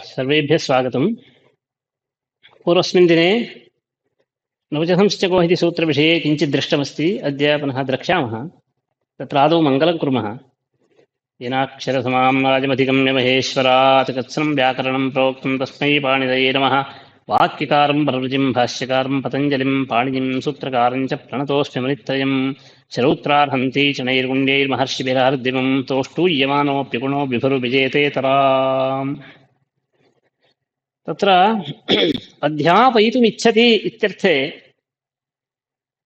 सर्वेभ्यः स्वागतम्। पूर्वस्मिन् दिने नवचसंश्चको इति सूत्रविषये किञ्चित् दृष्टमस्ति। अद्य पुनः द्रक्ष्यामः। तत्र आदौ मङ्गलं कुर्मः। येनाक्षरसमां राजमधिगम्य महेश्वरात् तत्सं व्याकरणं प्रोक्तं तस्मै पाणिनये नमः। वाक्यकारं प्रवृजिं भाष्यकारं पतञ्जलिं पाणिनिं सूत्रकारं च प्रणतोऽस्मि मुनित्रयं। श्रौत्रार्हन्ति च नैर्गुण्यैर्महर्षिभिरार्दिमं तोष्टूयमानोऽप्यगुणो विभुर्विजेते तराम्। तत्र अध्यापयितुमिच्छति इत्यर्थे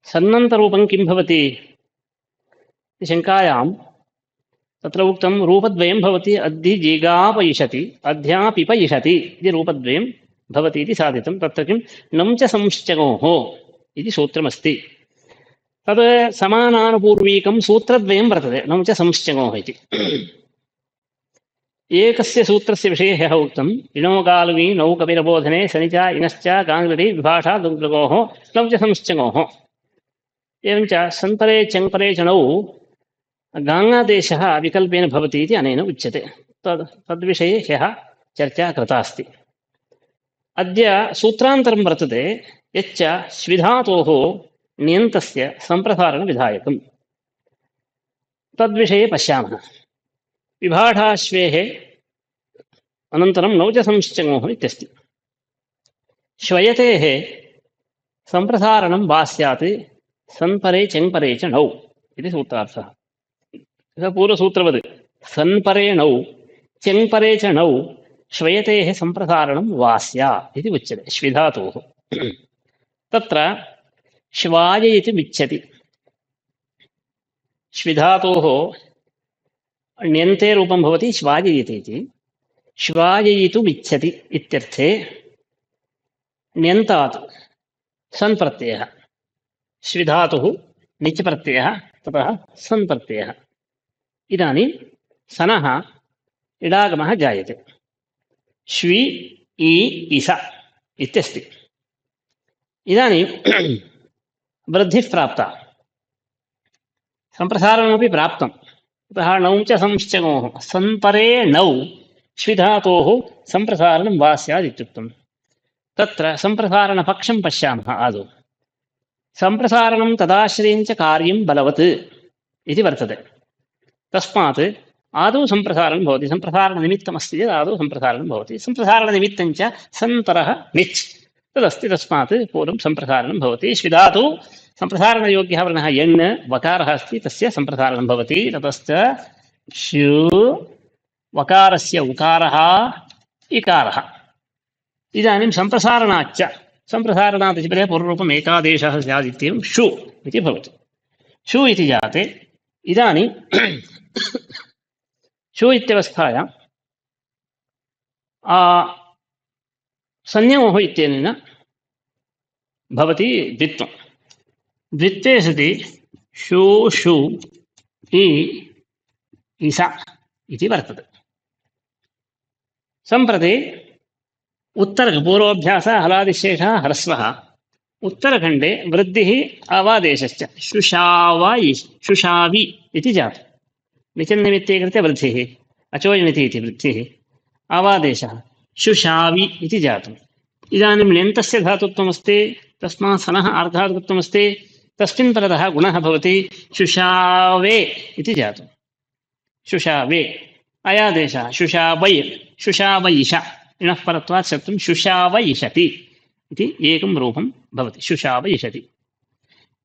सन्नन्तरूपं किं भवति इति शङ्कायां तत्र उक्तं रूपद्वयं भवति। अद्धिजिगापयिषति अध्यापिपयिषति इति रूपद्वयं भवति इति साधितं। तत्र किं नं च संश्चयोः इति सूत्रमस्ति। तद् समानानुपूर्वीकं सूत्रद्वयं वर्तते नं च संश्चयोः इति। एकस्य सूत्रस्य विषये ह्यः उक्तम्। इणो गालुवी नौ कपिरबोधने सनिच इनश्च गाङ्गली विभाषा दुग्लगोः नौ च संश्चयोः। एवञ्च सन्परे चङ्परे च नौ गाङ्गादेशः विकल्पेन भवति इति अनेन उच्यते। तद्विषये ह्यः चर्चा कृता अस्ति। अद्य सूत्रान्तरं वर्तते यच्च श्विधातोः नियन्तस्य सम्प्रसारणविधायकम्। तद्विषये पश्यामः। विभाषाश्वेः अनन्तरं नौ च संश्चयोः इत्यस्ति। श्वयतेः सम्प्रसारणं वा स्यात् सन्परे चङ्परे च नौ इति सूत्रार्थः। पूर्वसूत्रवत् सन्परे नौ चङ्परे च नौ श्वयतेः सम्प्रसारणं वा स्यात् इति उच्यते श्विधातोः। तत्र श्वाययितुमिच्छति। श्विधातोः ण्यन्ते रूपं भवति श्वाययति इति। श्वाययितुमिच्छति इत्यर्थे ण्यन्तात् सन् प्रत्ययः, श्विधातुः निच् प्रत्ययः, ततः सन् प्रत्ययः। इदानीं सनः इडागमः जायते। श्वी ई इस इत्यस्ति। इदानीं वृद्धिः प्राप्ता, सम्प्रसारणमपि प्राप्तं। अतः नौ च संश्चयोः सन्परे नौ श्विधातोः सम्प्रसारणं वा स्यात् इत्युक्तं। तत्र सम्प्रसारणपक्षं पश्यामः। आदौ सम्प्रसारणं तदाश्रयं च कार्यं बलवत् इति वर्तते। तस्मात् आदौ सम्प्रसारणं भवति। सम्प्रसारणनिमित्तमस्ति चेत् आदौ सम्प्रसारणं भवति। सम्प्रसारणनिमित्तं च सन्तरः निच् तदस्ति। तस्मात् पूर्वं सम्प्रसारणं भवति। श्विधातु सम्प्रसारणयोग्यः वर्णः यण् वकारः अस्ति, तस्य सम्प्रसारणं भवति। ततश्च श्यु वकारस्य उकारः इकारः। इदानीं सम्प्रसारणाच्च सम्प्रसारणात् इति परे पूर्वरूपम् एकादेशः स्यात् इत्येवं शु इति भवति। शु इति जाते। इदानीं शु इत्यवस्थायां संज्ञोः इत्यनेन भवति द्वित्वं। द्वित्वे सति शु शु इ इस इति वर्तते। सम्प्रति उत्तरपूर्वाभ्यासः हलादिशेषः ह्रस्वः, उत्तरखण्डे वृद्धिः आवादेशश्च शुशावि इति जातम्। निचन्निमित्ते कृते वृद्धिः, अचोयनिति इति वृद्धिः, आवादेशः शुशावि इति जातम्। इदानीं ण्यन्तस्य धातुत्वमस्ति, तस्मात् सनः आर्धातुत्वमस्ति, तस्मिन् परतः गुणः भवति शुशावे इति जातम्। शुशावे अयादेशः शुशावयिष इणः परत्वात् शब्दं शुशावयिषति इति एकं रूपं भवति, शुशावयिषति।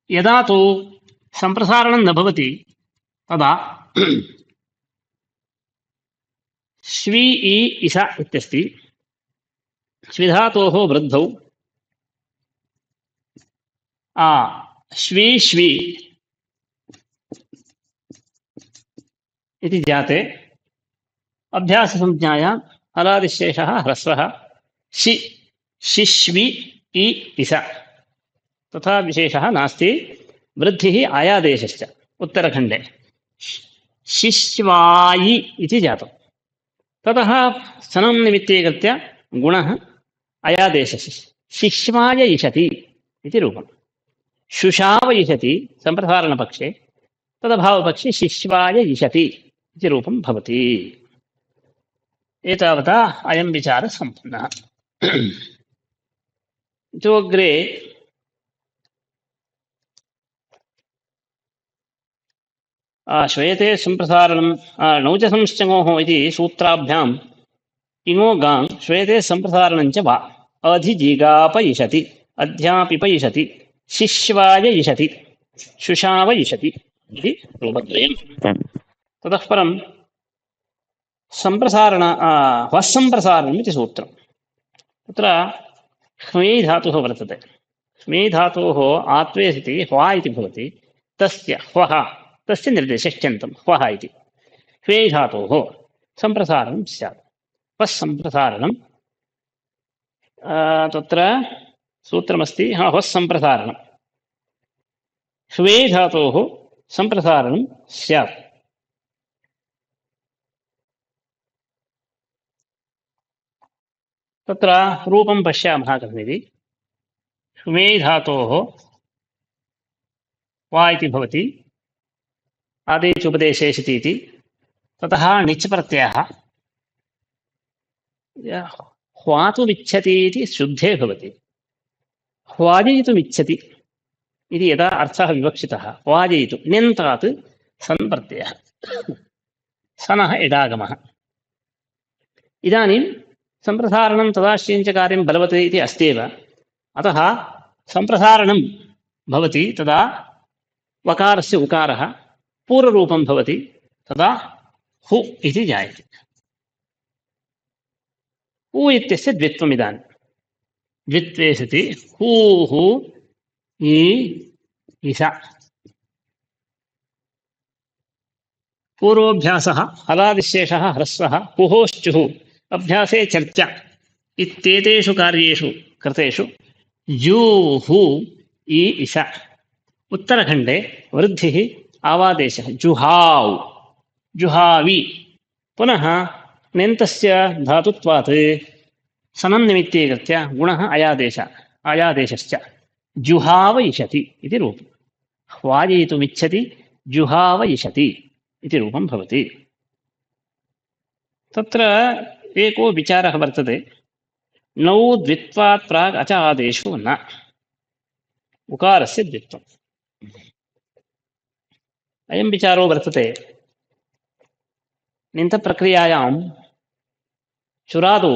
यदा तु सम्प्रसारणं न भवति तदा श्वी इ इष इत्यस्ति, श्विधातोः वृद्धौ श्वी श्वी इति जाते अभ्याससंज्ञायां हलादिशेषः ह्रस्वः शिश्वि इ इष, तथा विशेषः नास्ति। वृद्धिः आयादेशश्च उत्तरखण्डे शिश्वायि इति जातम्। ततः सनं निमित्तीकृत्य गुणः अयादेशः शिश्वाय इषति इति रूपम्। शुशावयिषति सम्प्रसारणपक्षे, तदभावपक्षे शिश्वाय इषति इति रूपं भवति। एतावता अयं विचारः सम्पन्नः। इतोऽग्रे श्वयते सम्प्रसारणं नौचसंश्चङोः इति सूत्राभ्याम् इङो गां श्वयते सम्प्रसारणञ्च वा अधिजिगापयिषति अध्यापिपयिषति शिश्वाय इषति शुशावयिषति इति रूपद्वयम्। ततः परं सम्प्रसारण ह्वस्सम्प्रसारणम् इति सूत्रम्। तत्र ह्मै धातुः वर्तते। ह्मै धातोः आत्वे सति ह्वा इति भवति, तस्य ह्वः तस्य निर्देशश्चन्तं ह्वः इति ह्वै धातोः सम्प्रसारणं स्यात्। ह्वस्सम्प्रसारणं तत्र सूत्रमस्ति ह्वस्सम्प्रसारणं ह्वै धातोः सम्प्रसारणं स्यात्। तत्र रूपं पश्यामः कथमिति। ह्वै धातोः वा इति भवति, आदेश उपदेशेषति इति, ततः णिच् प्रत्ययः ह्वातुमिच्छति इति शुद्धे भवति। ह्वाजयितुमिच्छति इति यदा अर्थः विवक्षितः, ह्वाजयितु ण्यन्तात् सन् प्रत्ययः, सनः इडागमः। इदानीं सम्प्रसारणं तदाश्रयञ्च कार्यं बलवत् इति अस्त्येव, अतः सम्प्रसारणं भवति तदा वकारस्य उकारः पूर्वरूपं भवति, तदा हु इति जायते। हु इत्यस्य द्वित्वम्। इदानीं द्वित्वे सति हूः इ इष। पूर्वोऽभ्यासः हलादिशेषः ह्रस्वः कुहोश्चुः अभ्यासे चर्चा इत्येतेषु कार्येषु कृतेषु जूः इ इष। उत्तरखण्डे वृद्धिः आवादेशः जुहाव् जुहावि। पुनः ण्यन्तस्य धातुत्वात् सनं निमित्तीकृत्य गुणः अयादेशश्च जुहावयिषति इति रूपम्। ह्वाजयितुमिच्छति जुहावयिषति इति रूपं भवति। तत्र एको विचारः वर्तते, नौ द्वित्वात् प्राक् अच आदेशो न, उकारस्य द्वित्वम्। अयं विचारो वर्तते। ण्यन्तप्रक्रियायां चुरादौ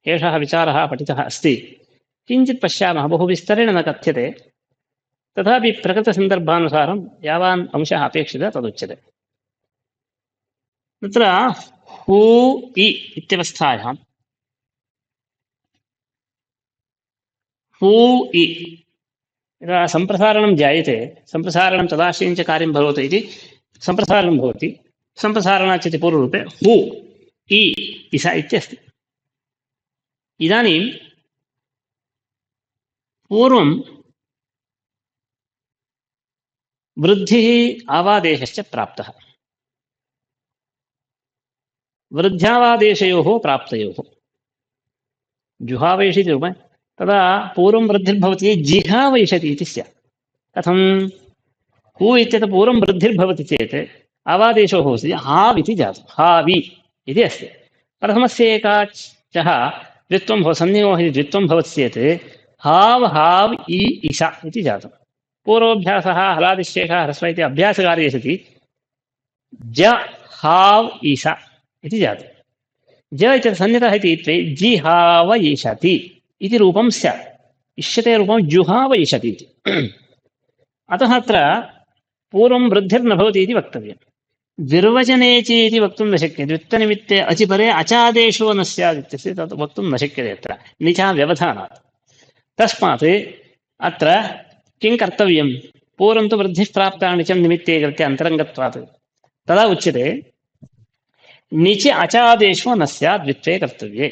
एषः विचारः पठितः अस्ति। किञ्चित् पश्यामः, बहु विस्तरेण न कथ्यते, तथापि प्रकृतसन्दर्भानुसारं यावान् अंशः अपेक्षितः तदुच्यते। तत्र हू इ इत्यवस्थायां हू इ यदा सम्प्रसारणं जायते, सम्प्रसारणं तदाश्रयञ्च कार्यं भवति इति सम्प्रसारणं भवति। सम्प्रसारणाच्यते पूर्वरूपे हू इ इष इत्यस्ति। इदानीं पूर्वं वृद्धिः आवादेशश्च प्राप्तः। वृद्ध्यावादेशयोः प्राप्तयोः जुहावेशि रूपे तदा पूर्वं वृद्धिर्भवति जिहावयिषति इति स्यात्। कथं हू इत्यत्र पूर्वं वृद्धिर्भवति चेत् अवादेशो भवति हाव् इति जातं, हावि इति अस्ति। प्रथमस्य एकाचः द्वित्वं भवति, संनियोगः इति द्वित्वं भवति चेत् हाव् हाव् इ इष इति जातं। पूर्वोऽभ्यासः हलादिशेषः ह्रस्व इति अभ्यासकार्ये सति ज हाव् ईश इति जातं। ज इत्यत्र संज्ञतः इति जिहावयिषति इति रूपं स्यात्। इष्यते रूपं जुहावयिषति इति। अतः अत्र पूर्वं वृद्धिर्न भवति इति वक्तव्यं। विर्वचने च इति वक्तुं न शक्यते। द्वित्वनिमित्ते अचिपरे अचादेशो न स्यात् इत्यस्य तत् वक्तुं न शक्यते अत्र निचा व्यवधानात्। तस्मात् अत्र किं कर्तव्यं? पूर्वं तु वृद्धिः प्राप्ता निचं निमित्ते कृत्य अन्तरङ्गत्वात्। तदा उच्यते निच अचादेशो न स्यात् द्वित्वे कर्तव्ये।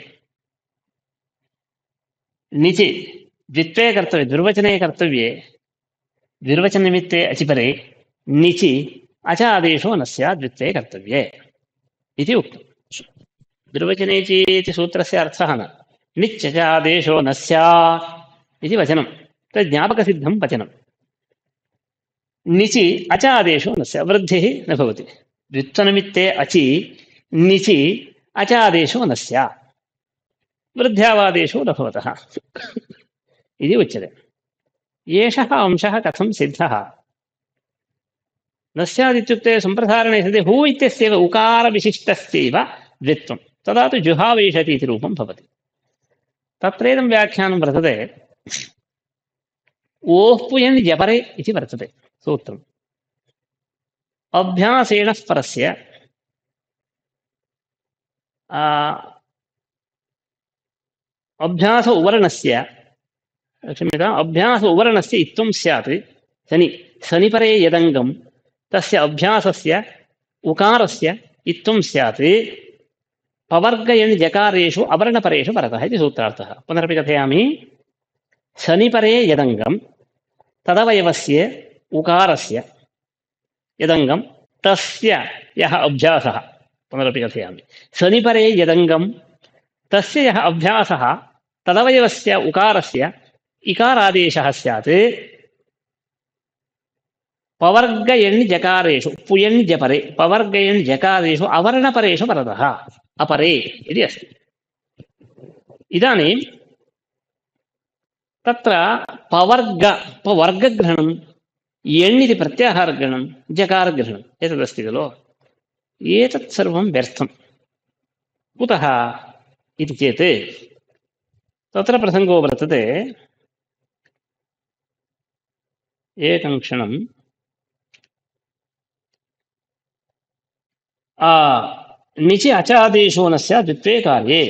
निचि द्वित्वे कर्तव्ये, दुर्वचने कर्तव्ये, विर्वचन निमित्ते अचिपरे निचि अचादेशो न स्यात् द्वित्वे कर्तव्ये इति उक्तम्। दुर्वचने इति सूत्रस्य अर्थः न निच्चचादेशो न स्यात् इति वचनं, तद् ज्ञापकसिद्धं वचनं। निचि अचादेशो न स्यात्, वृद्धिः न भवति। द्वित्वनिमित्ते अचि निचि अचादेशो न स्यात्, वृद्ध्यावादेशो न भवतः इति उच्यते। एषः अंशः कथं सिद्धः? न स्यादित्युक्ते सम्प्रसारणे सति हू इत्यस्यैव उकारविशिष्टस्यैव द्वित्वं, तदा तु जुहावयिषति इति रूपं भवति। तत्रेदं व्याख्यानं वर्तते ओः पुयन् जपरे इति वर्तते सूत्रम्। अभ्यासेन परस्य अभ्यास उवर्णस्य, क्षम्यताम्, अभ्यास उवर्णस्य इत्थं स्यात् शनिपरे यदङ्गं तस्य अभ्यासस्य उकारस्य इत्थं स्यात् पवर्गयन् जकारेषु अवर्णपरेषु परतः इति सूत्रार्थः। पुनरपि कथयामि। शनिपरे यदङ्गं तदवयवस्य उकारस्य यदङ्गं तस्य यः अभ्यासः, पुनरपि कथयामि। शनिपरे यदङ्गं तस्य यः अभ्यासः तदवयवस्य उकारस्य इकारादेशः स्यात् पवर्गयन् जकारेषु, पुयन् जपरे पवर्गयन् जकारेषु अवर्णपरेषु परतः अपरे इति अस्ति। इदानीं तत्र पवर्गग्रहणं यण् इति प्रत्याहारग्रहणं जकारग्रहणम् एतदस्ति खलु। एतत् सर्वं व्यर्थं। कुतः इति चेत् तत्र प्रसङ्गो वर्तते। एकं क्षणं। निचि अचादेशो न स्यात् द्वित्वे कार्ये।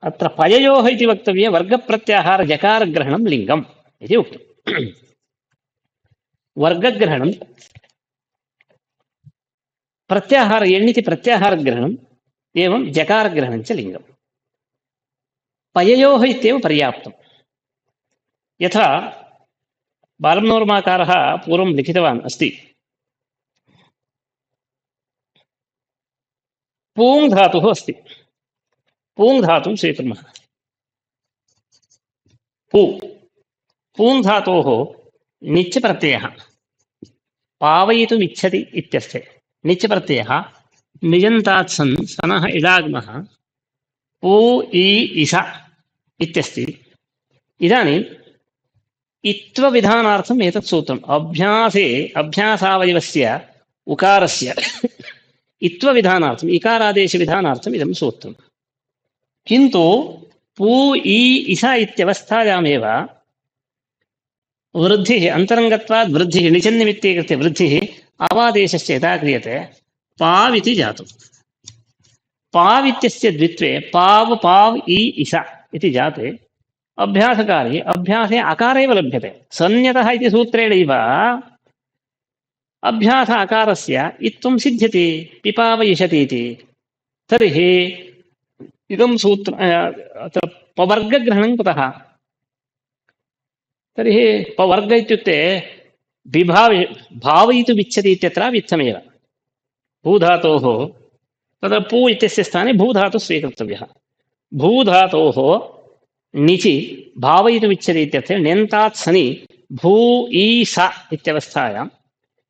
अत्र पययोः इति वक्तव्ये वर्गप्रत्याहार जकारग्रहणं लिङ्गम् इति उक्तम्। वर्गग्रहणं प्रत्याहार यण्णिति प्रत्याहारग्रहणम् एवं जकारग्रहणं च लिङ्गम्। पययोः इत्येव पर्याप्तम्। यथा बालम्नोर्माकारः पूर्वं लिखितवान् अस्ति। पूङ् धातुः अस्ति। पूङ् धातुं स्वीकुर्मः। पूङ् धातोः निच् प्रत्ययः पावयितुमिच्छति इत्यस्ते। निच् प्रत्ययः निजन्तात् सन् सनः इडागमः पू इ इष इत्यस्ति। इदानीम् इत्वविधानार्थम् एतत् सूत्रम्। अभ्यासावयवस्य उकारस्य इत्वविधानार्थम् इकारादेशविधानार्थम् इदं सूत्रम्। किन्तु पू इ इष इत्यवस्थायामेव वृद्धिः अन्तरङ्गत्वात् वृद्धिः निचन्निमित्ते कृते वृद्धिः अवादेशश्च यथा क्रियते पाव् इति जातम्। पाव् इत्यस्य द्वित्वे पाव् पाव् इ इष इति जाते अभ्यासकार्ये अभ्यासे अकार एव लभ्यते। संज्ञतः इति सूत्रेणैव अभ्यास अकारस्य इत्थं सिद्ध्यति पिपावयिषति इति। तर्हि इदं सूत्र पवर्गग्रहणं कुतः? तर्हि पवर्ग इत्युक्ते भावयितुमिच्छति इत्यत्र इत्थमेव भूधातोः तत्र पू इत्यस्य स्थाने भूधातुः स्वीकर्तव्यः। भूधातोः णिचि भावयितुमिच्छति इत्यर्थे ण्यन्तात् सनि भू ई स इत्यवस्थायाम्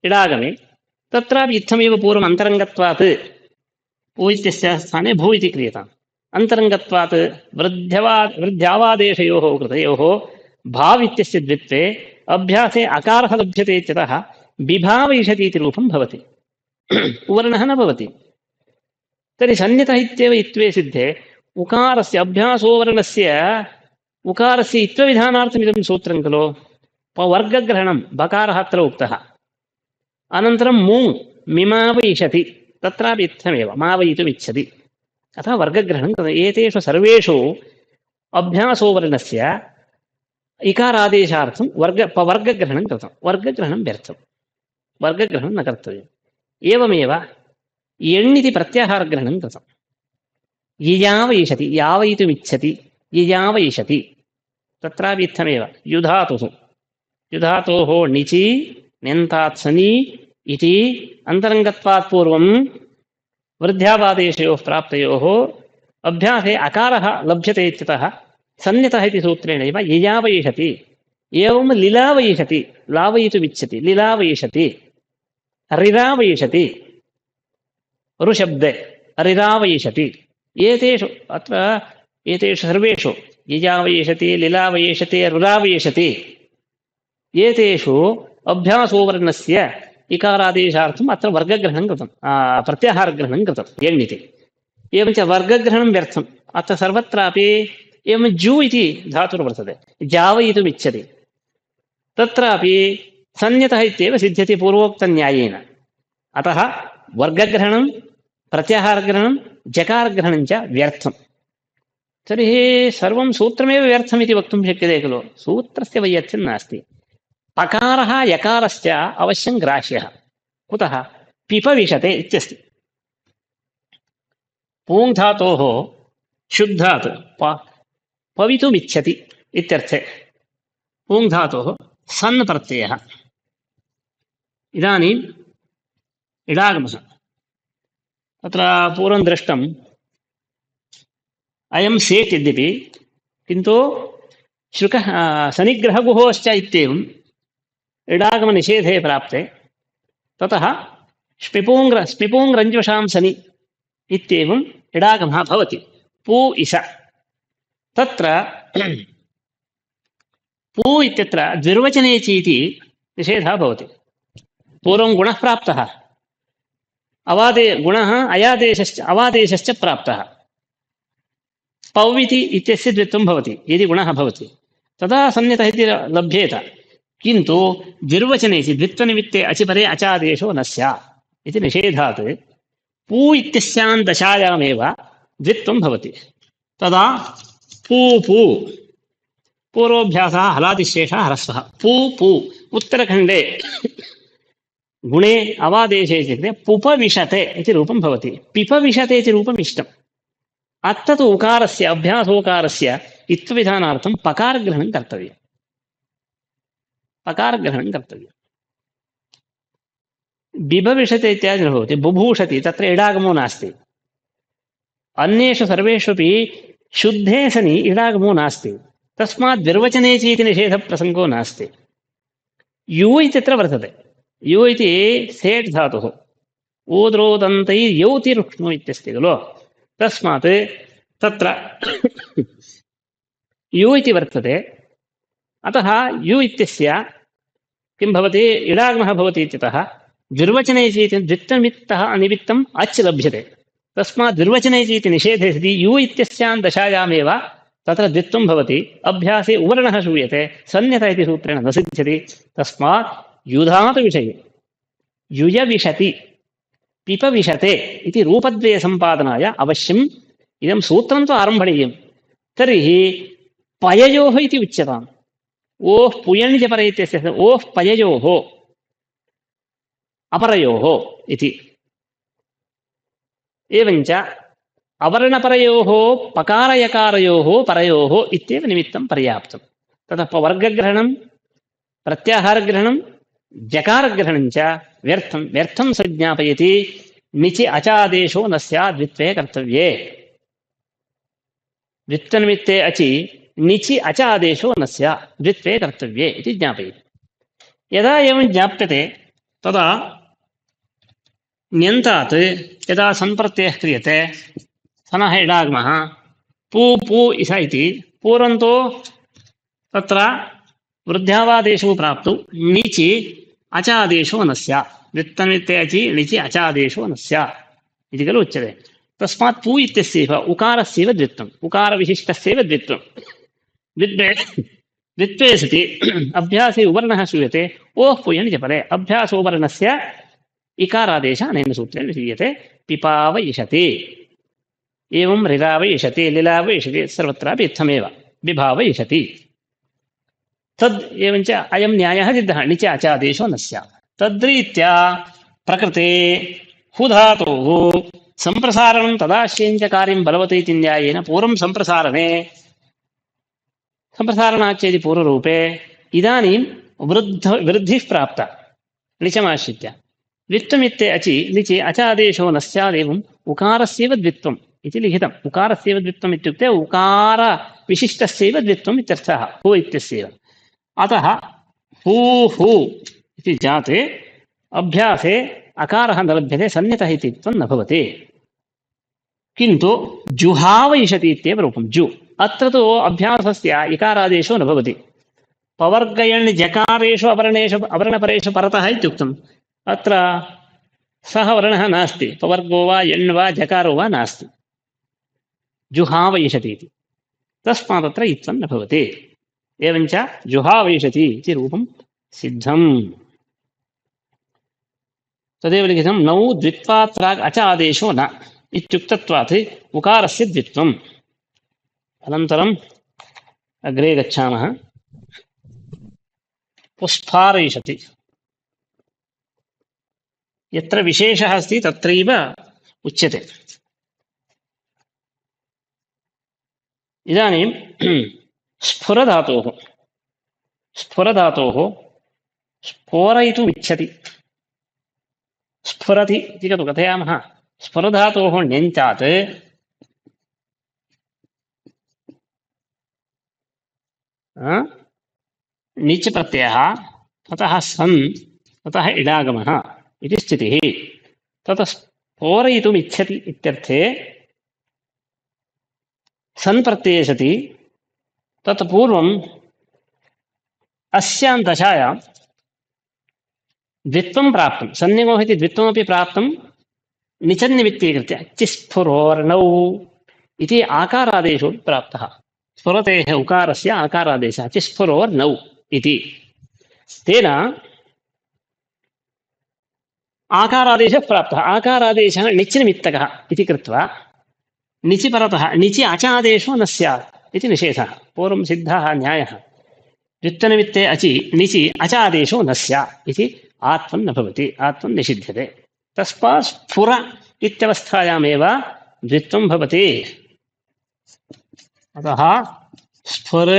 इडागमे तत्रापि इत्थमेव पूर्वम् अन्तरङ्गत्वात् उ इत्यस्य स्थाने भू इति क्रियताम् अन्तरङ्गत्वात् वृद्ध्यावादेशयोः कृतयोः भाव इत्यस्य द्वित्वे अभ्यासे अकारः लभ्यते इत्यतः बिभावयिषति इति रूपं भवति वर्णः न भवति तर्हि सन्नितः इत्येव इत्वे सिद्धे उकारस्य अभ्यासोवर्णस्य उकारस्य इत्वविधानार्थम् इदं सूत्रं खलु वर्गग्रहणं बकारः अत्र उक्तः अनन्तरं मू मिमावयिषति तत्रापि इत्थमेव मावयितुमिच्छति अतः वर्गग्रहणं कृतम् एतेषु सर्वेषु अभ्यासोवर्णस्य इकारादेशार्थं वर्गग्रहणं कृतं वर्गग्रहणं व्यर्थं वर्गग्रहणं न कर्तव्यम् एवमेव एण्णिति प्रत्याहारग्रहणं कृतं ययावयिषति यावयितुमिच्छति ययावयिषति तत्रापि इत्थमेव युधातोः णिचि ण्यन्तात् सनि इति अन्तरङ्गत्वात् पूर्वं वृद्ध्यावादेशयोः प्राप्तयोः अभ्यासे अकारः लभ्यते इत्यतः सन्नितः इति सूत्रेणैव ययावयिषति एवं लिलावयिषति लावयितुमिच्छति लिलावयिषति रिरावयिषति ऋशब्दे रिरावयिषति एतेषु अत्र एतेषु सर्वेषु ययावयिषति लिलावयिषति रुरावयिषति एतेषु अभ्यासोवर्णस्य इकारादेशार्थम् अत्र वर्गग्रहणं कृतं प्रत्याहारग्रहणं कृतं एण्णिति एवञ्च वर्गग्रहणं व्यर्थम् अत्र सर्वत्रापि एवं जू इति धातुर्वर्तते जावयितुमिच्छति तत्रापि सन्नितः इत्येव सिद्ध्यति पूर्वोक्तन्यायेन अतः वर्गग्रहणं प्रत्याहारग्रहणं जकारग्रहणं च व्यर्थम् तर्हि सर्वं सूत्रमेव व्यर्थम् इति वक्तुं शक्यते खलु सूत्रस्य वैयर्थ्यं नास्ति पकारः यकारश्च अवश्यं ग्राह्यः कुतः पिपविशते इत्यस्ति पूङ् धातोः शुद्धात् पवितुमिच्छति इत्यर्थे पूङ् धातोः सन् प्रत्ययः इदानीम् इडागमः तत्र पूर्वं दृष्टम् अयं सेट् यद्यपि किन्तु शुकः सनिग्रहगुहोश्च इत्येवम् इडागमनिषेधे प्राप्ते ततः स्पिपूङ् सनि इत्येवम् इडागमः भवति पू इस तत्र पू इत्यत्र द्विर्वचने चीति निषेधः भवति पूर्वं गुणः प्राप्तः गुणः अवादेशश्च प्राप्तः पौविति इत्यस्य द्वित्वं भवति यदि गुणः भवति तदा सन्नितः इति लभ्येत किन्तु द्विर्वचने द्वित्वनिमित्ते अचिपरे अचादेशो न स्यात् इति निषेधात् पू इत्यस्यां दशायामेव द्वित्वं भवति तदा पू पू पूर्वोऽभ्यासः हलादिशेषः ह्रस्वः पू पू उत्तरखण्डे गुणे अवादेशे इत्युक्ते पुपविशते इति रूपं भवति पिपविशते इति रूपम् इष्टम् अत्र तु उकारस्य अभ्यासोकारस्य इत्थविधानार्थं पकारग्रहणं कर्तव्यम् बिभविषते इत्यादि न भवति बुभूषति तत्र इडागमो नास्ति अन्येषु सर्वेष्वपि शुद्धे सनि इडागमो नास्ति तस्मात् द्विर्वचने चेति निषेधप्रसङ्गो नास्ति यु इत्यत्र वर्तते यु इति सेट् धातुः ऊद्रोदन्तैर्यौति रुक्ष्मो इत्यस्ति खलु तस्मात् तत्र यु इति वर्तते अतः यु इत्यस्य किं भवति इडागमः भवति इत्यतः द्विर्वचने चेति द्वित्वनिमित्तः अनिमित्तम् अच् लभ्यते तस्मात् द्विर्वचने चेति निषेधे सति यु इत्यस्यां दशायामेव तत्र द्वित्वं भवति अभ्यासे उवर्णः श्रूयते सन्नितः इति सूत्रेण न सिद्ध्यति तस्मात् युधातुविषये युयविशति पिपविशते इति रूपद्वयसम्पादनाय अवश्यम् इदं सूत्रं तु आरम्भणीयं तर्हि पययोः इति उच्यताम् ओः पुयणिजपरे इत्यस्य ओः पययोः अपरयोः इति एवञ्च अवर्णपरयोः पकारयकारयोः परयोः इत्येव निमित्तं पर्याप्तं ततः वर्गग्रहणं प्रत्याहारग्रहणं जकारग्रहणं च व्यर्थं संज्ञापयति निचि अचादेशो न स्यात् द्वित्वे कर्तव्ये द्वित्वनिमित्ते अचि निचि अच आदेशो न स्यात् द्वित्वे कर्तव्ये इति ज्ञापयति। यदा एवं ज्ञाप्यते तदा ण्यन्तात् यदा सन्प्रत्ययः क्रियते सनः इडागमः पू पू इस इति पूर्वं तु तत्र वृद्ध्यावादेशो प्राप्तौ णिचि अचादेशो न स्यात् द्वित्वनिमित्ते अचि णिचि अचादेशो न स्यात् इति खलु उच्यते। तस्मात् पू इत्यस्यैव उकारस्यैव द्वित्वम् उकारविशिष्टस्यैव द्वित्वम् द्वित्वे सति अभ्यासे उवर्णः श्रूयते ओः पुयणि च परे अभ्यासोवर्णस्य इकारादेशः अनेन सूत्रेण विधीयते पिपावयिषति एवं रिलावयिषति लिलावयिषति सर्वत्रापि इत्थमेव विभावयिषति तद् एवञ्च अयं न्यायः सिद्धः णिच अचादेशो न स्यात्। तद्रीत्या प्रकृते हुधातोः सम्प्रसारणं तदाश्रयञ्च कार्यं बलवत् इति न्यायेन पूर्वं सम्प्रसारणे सम्प्रसारणाच्चेति पूर्वरूपे इदानीं वृद्धिः प्राप्ता णिचमाश्रित्य द्वित्वमित्ते अचि णिचि अचादेशो न स्यादेवम् उकारस्यैव द्वित्वम् इति लिखितम्। उकारस्यैव द्वित्वम् इत्युक्ते उकारविशिष्टस्यैव द्वित्वम् इत्यर्थः हु इत्यस्यैव। अतः हू हू इति जाते अभ्यासे अकारः न लभ्यते सन्नितः इति त्वं न भवति किन्तु जुहावयिषति इत्येव रूपं जु अत्र तु अभ्यासस्य इकारादेशो न भवति पवर्गयण् जकारेषु अवर्णपरेषु परतः इत्युक्तम् अत्र सः वर्णः नास्ति पवर्गो वा यण् वा जकारो वा नास्ति जुहावयिषति इति तस्मात् अत्र इत्थं न भवति एवञ्च जुहावयिषति इति रूपं सिद्धम्। तदेव लिखितं नौ द्वित्वात् प्राक् अच आदेशो न इत्युक्तत्वात् उकारस्य द्वित्वम्। अनन्तरम् अग्रे गच्छामः। पुष्पारयिषति यत्र विशेषः अस्ति तत्रैव उच्यते। इदानीं स्फुरधातोः स्फोरयितुमिच्छति स्फुरति इति खलु कथयामः। स्फुरधातोः ण्यञ्चात् णिच् प्रत्ययः ततः सन् ततः इडागमः इति स्थितिः। ततः स्फोरयितुमिच्छति इत्यर्थे सन् प्रत्यये सति तत् पूर्वम् अस्यां दशायां द्वित्वं प्राप्तं सन्निगोः इति द्वित्वमपि प्राप्तं निचन्निमित्तीकृत्य चिस्फुरोर्णौ इति आकारादेशो प्राप्तः। स्फुरतेः उकारस्य आकारादेशः चिस्फुरोर्णौ इति तेन आकारादेशः प्राप्तः। आकारादेशः णिच् निमित्तकः इति कृत्वा णिचि परतः णिचि अचादेशो न स्यात् इति निषेधः। पूर्वं सिद्धः न्यायः द्वित्वनिमित्ते अचि णिचि अचादेशो न स्यात् इति आत्मन् न भवति आत्मन् निषिध्यते। तस्मात् स्फुर इत्यवस्थायामेव द्वित्वं भवति। अतः स्फुर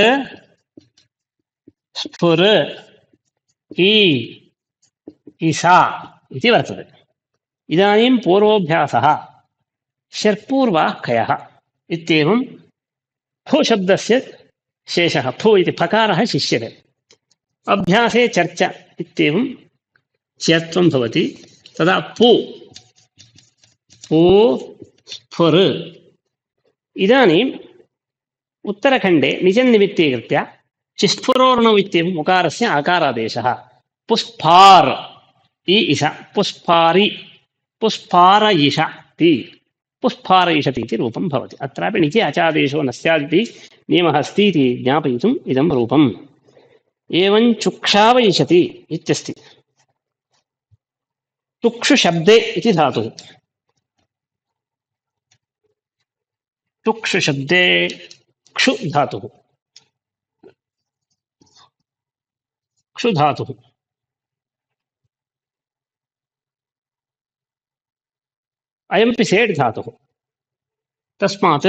स्फुर ईसा इति वर्तते। इदानीं पूर्वोऽभ्यासः शर्पूर्वाः इत्येवं फु शब्दस्य शेषः फु इति फकारः शिष्यते। अभ्यासे चर्चा इत्येवं च्यत्वं भवति। तदा पु पु स्फुर। इदानीम् उत्तरखण्डे निजन्निमित्तीकृत्य चिस्फुरोर्णौ इत्येवम् उकारस्य आकारादेशः पुष्पार् इष पुष्पारि पुष्पारयिषति पुष्पारयिषति इति रूपं भवति। अत्रापि णिचि अचादेशो न स्यादिति नियमः अस्ति इति ज्ञापयितुम् इदं रूपम्। एवं चुक्षावयिषति इत्यस्ति। चुक्षु शब्दे इति धातुः। चुक्षु शब्दे क्षु धातुः क्षु धातुः अयमपि सेट् धातुः। तस्मात्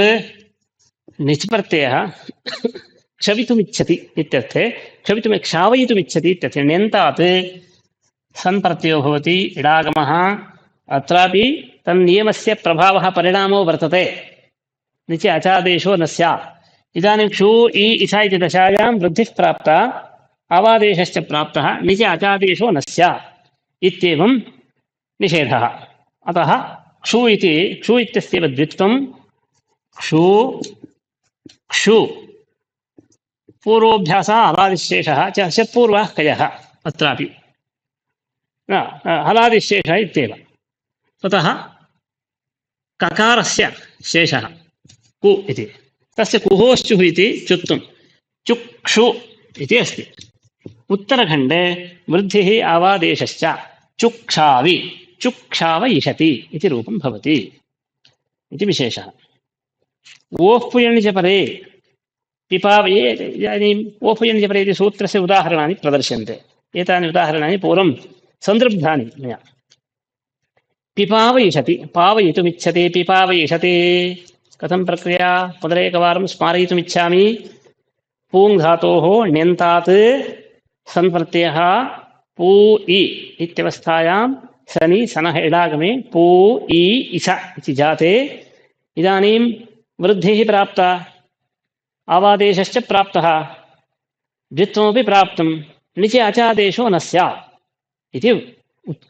णिच् प्रत्ययः क्षवितुमिच्छति इत्यर्थे क्षावयितुमिच्छति इत्यर्थे ण्यन्तात् सन् प्रत्ययो भवति इडागमः। अत्रापि तन्नियमस्य प्रभावः परिणामो वर्तते णिचि अचादेशो न स्यात् इदानीं क्षु इ इसा इति दशायां वृद्धिः प्राप्ता अवादेशश्च प्राप्तः निज अचादेशो न स्यात् इत्येवं निषेधः। अतः क्षु इत्यस्यैव द्वित्वं क्षु क्षु पूर्वोऽभ्यासः हलादिशेषः च षत्पूर्वाः कयः अत्रापि हलादिशेषः इत्येव। ततः ककारस्य शेषः कु इति तस्य कुहोश्चुः इति चुत्वं चुक्षु इति अस्ति। उत्तरखण्डे वृद्धिः आवादेशश्च चुक्षावि चुक्षावयिषति इति रूपं भवति इति विशेषः। ओह्पुयणिजपरे पिपावये इदानीम् ओह्पुयणिजपरे इति सूत्रस्य उदाहरणानि प्रदर्श्यन्ते। एतानि उदाहरणानि पूर्वं सन्दृग्धानि मया। पिपावयिषति पावयितुमिच्छति पिपावयिषति कथं प्रक्रिया पुनरेकवारं स्मारयितुमिच्छामि। पूङ् धातोः ण्यन्तात् सन् प्रत्ययः पू इ इत्यवस्थायां सनि सनः इडागमे पू इ इस इति जाते। इदानीं वृद्धिः प्राप्ता आवादेशश्च प्राप्तः द्वित्वमपि प्राप्तं निचे अचादेशो न स्यात् इति